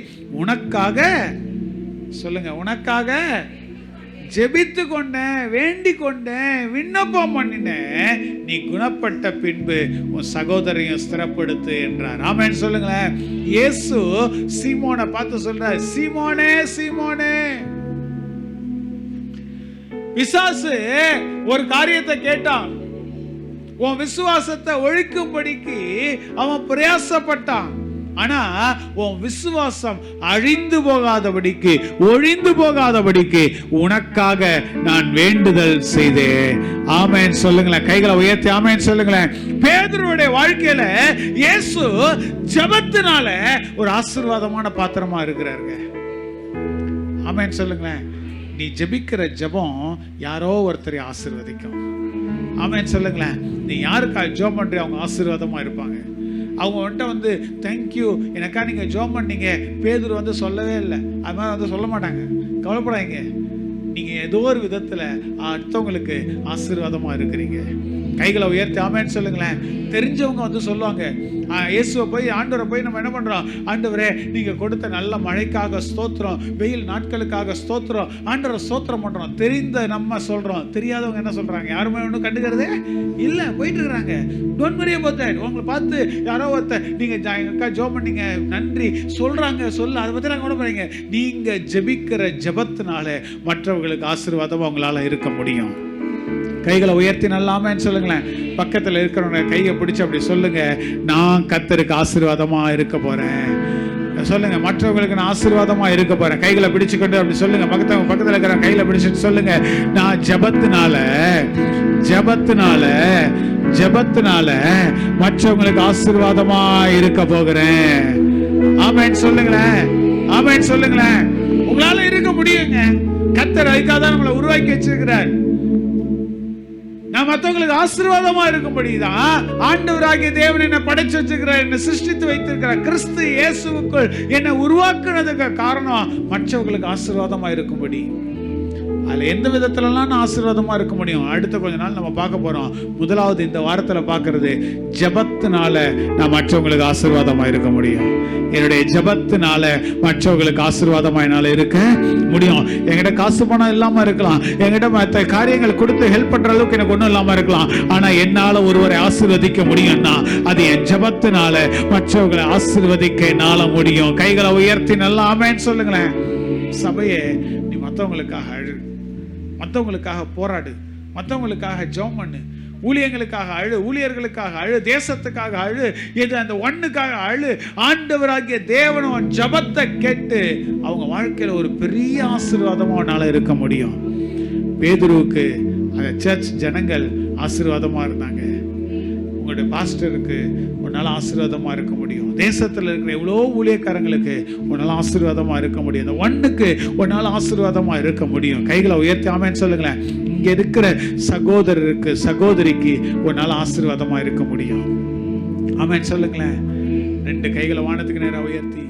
உனக்காக சொல்லுங்க, உனக்காக ஜெபித்து கொண்டேன், வேண்டிக் கொண்டேன், விண்ணப்பம் பண்ணினேன். நீ குணப்பட்ட பின்பு உன் சகோதரையும் ஸ்திரப்படுத்து என்றார். ஆமென் சொல்லுங்களேன். இயேசு சீமோனை பார்த்து சொல்றார், சீமோனே சீமோனே. பிசாசு ஒரு காரியத்தை கேட்டான், உன் விசுவாசத்தை ஒழிக்கும்படிக்கு அவன் பிரயாசப்பட்டான். ஆனா உன் விசுவாசம் அழிந்து போகாதபடிக்கு, ஒழிந்து போகாதபடிக்கு உனக்காக நான் வேண்டுதல் செய்தேன். ஆமென் சொல்லுங்களேன். கைகளை உயர்த்தி ஆமென் சொல்லுங்களேன். பேதுருவுடைய வாழ்க்கையில இயேசு ஜெபத்தினால ஒரு ஆசீர்வாதமான பாத்திரமா இருக்கிறாருங்க. ஆமென் சொல்லுங்களேன். நீ ஜெபிக்கிற ஜெபம் யாரோ ஒருத்தரை ஆசீர்வதிக்கும். ஆமென் சொல்லுங்களேன். நீ யாருக்காக ஜெபம் பண்றியோ அவங்க ஆசீர்வாதமா இருப்பாங்க. அவங்க வந்துட்டு வந்து தேங்க்யூ எனக்கா நீங்கள் ஜெபம் பண்ணீங்க பேதுரு வந்து சொல்லவே இல்லை, அது மாதிரி வந்து சொல்ல மாட்டாங்க. கவலைப்படாதீங்க, நீங்கள் ஏதோ ஒரு விதத்தில் அடுத்தவங்களுக்கு ஆசீர்வாதமாக இருக்கிறீங்க. கைகளை உயர்த்தி ஆமென் சொல்லுங்களேன். தெரிஞ்சவங்க வந்து சொல்லுவாங்க, இயேசுவை போய் ஆண்டவரை போய் நம்ம என்ன பண்ணுறோம், ஆண்டவரே நீங்கள் கொடுத்த நல்ல மழைக்காக ஸ்தோத்திரம், வெயில் நாட்களுக்காக ஸ்தோத்திரம், ஆண்டவரை ஸ்தோத்திரம் பண்ணுறோம். தெரிந்த நம்ம சொல்கிறோம், தெரியாதவங்க என்ன சொல்கிறாங்க, யாருமே ஒன்றும் கண்டுக்கிறதே இல்லை, போயிட்டு இருக்கிறாங்க. Don't worry about that. உங்களை பார்த்து யாரோ ஒருத்தர் நீங்கள் அக்கா ஜெபம் பண்ணீங்க நன்றி சொல்கிறாங்க, சொல்ல அதை பற்றி நாங்கள் ஒன்று பண்ணுறீங்க. நீங்கள் ஜெபிக்கிற ஜெபத்தினால மற்றவர்களுக்கு ஆசீர்வாதமாக உங்களால் இருக்க முடியும். கைகளை உயர்த்தி நல்லாமேன்னு சொல்லுங்களேன். பக்கத்தில் இருக்கிறவங்க கையை பிடிச்சி அப்படி சொல்லுங்க, நான் கர்த்தருக்கு ஆசீர்வாதமா இருக்க போறேன். சொல்லுங்க, மற்றவங்களுக்கு நான் ஆசீர்வாதமா இருக்க போறேன். கைகளை பிடிச்சுக்கொண்டு அப்படி சொல்லுங்க. பக்கத்தில் இருக்கிற கையில பிடிச்சிட்டு சொல்லுங்க, நான் ஜெபத்தினால மற்றவங்களுக்கு ஆசீர்வாதமா இருக்க போகிறேன். ஆமென் சொல்லுங்களேன். ஆமென் சொல்லுங்களேன். உங்களால இருக்க முடியுங்க. கர்த்தர் அதுக்காக தான் நம்மளை உருவாக்கி வச்சிருக்கிறார். நான் மற்றவங்களுக்கு ஆசீர்வாதமா இருக்கும்படிதான் ஆண்டவராகிய தேவன் என்ன படைச்சு வச்சிருக்கிறார், என்ன சிருஷ்டித்து வைத்திருக்கிறார். கிறிஸ்து இயேசுவுக்குள் என்னை உருவாக்குனதுக்கு காரணம் மற்றவங்களுக்கு ஆசீர்வாதமா இருக்கும்படி. அதுல எந்த விதத்துலலாம் நான் ஆசீர்வாதமா இருக்க முடியும், அடுத்த கொஞ்ச நாள் நம்ம பார்க்க போறோம். முதலாவது இந்த வாரத்துல பார்க்கறது, ஜெபத்தினால நான் மற்றவங்களுக்கு ஆசீர்வாதமா இருக்க முடியும். என்னுடைய ஜெபத்தினால மற்றவங்களுக்கு ஆசீர்வாதமா என்னால இருக்க முடியும். என்கிட்ட காசு பணம் இல்லாம இருக்கலாம், என்கிட்ட மற்ற காரியங்கள் கொடுத்து ஹெல்ப் பண்ற அளவுக்கு எனக்கு ஒன்றும் இல்லாம இருக்கலாம், ஆனா என்னால ஒருவரை ஆசீர்வதிக்க முடியும்னா அது என் ஜெபத்தினால மற்றவர்களை ஆசீர்வதிக்க என்னால முடியும். கைகளை உயர்த்தி நல்லா ஆமென் சொல்லுங்களேன். சபையே, நீ மற்றவங்களுக்காக அழு, மற்றவங்களுக்காக போராடு, மற்றவங்களுக்காக ஜெபம் பண்ணு, ஊழியர்களுக்காக அழு, ஊழியர்களுக்காக அழு, தேசத்துக்காக அழு, இது அந்த ஒண்ணுக்காக அழு. ஆண்டவராகிய தேவன் ஜெபத்தை கேட்டு அவங்க வாழ்க்கையில ஒரு பெரிய ஆசீர்வாதமா உன்னால இருக்க முடியும். பேதுருவுக்கு அந்த சர்ச் ஜனங்கள் ஆசீர்வாதமா இருந்தாங்க. உங்களுடைய பாஸ்டருக்கு உன்னால ஆசீர்வாதமா இருக்க முடியும். தேசத்துல இருக்கிற எவ்வளோ ஊழியக்காரங்களுக்கு உன்னால ஆசீர்வாதமா இருக்க முடியும். அந்த ஒண்ணுக்கு உன்னால ஆசீர்வாதமா இருக்க முடியும். கைகளை உயர்த்தி ஆமென் சொல்லுங்களேன். இங்க இருக்கிற சகோதரருக்கு சகோதரிக்கு உன்னால ஆசீர்வாதமா இருக்க முடியும். ஆமென் சொல்லுங்களேன். ரெண்டு கைகளை வானத்துக்கு நேரா உயர்த்தி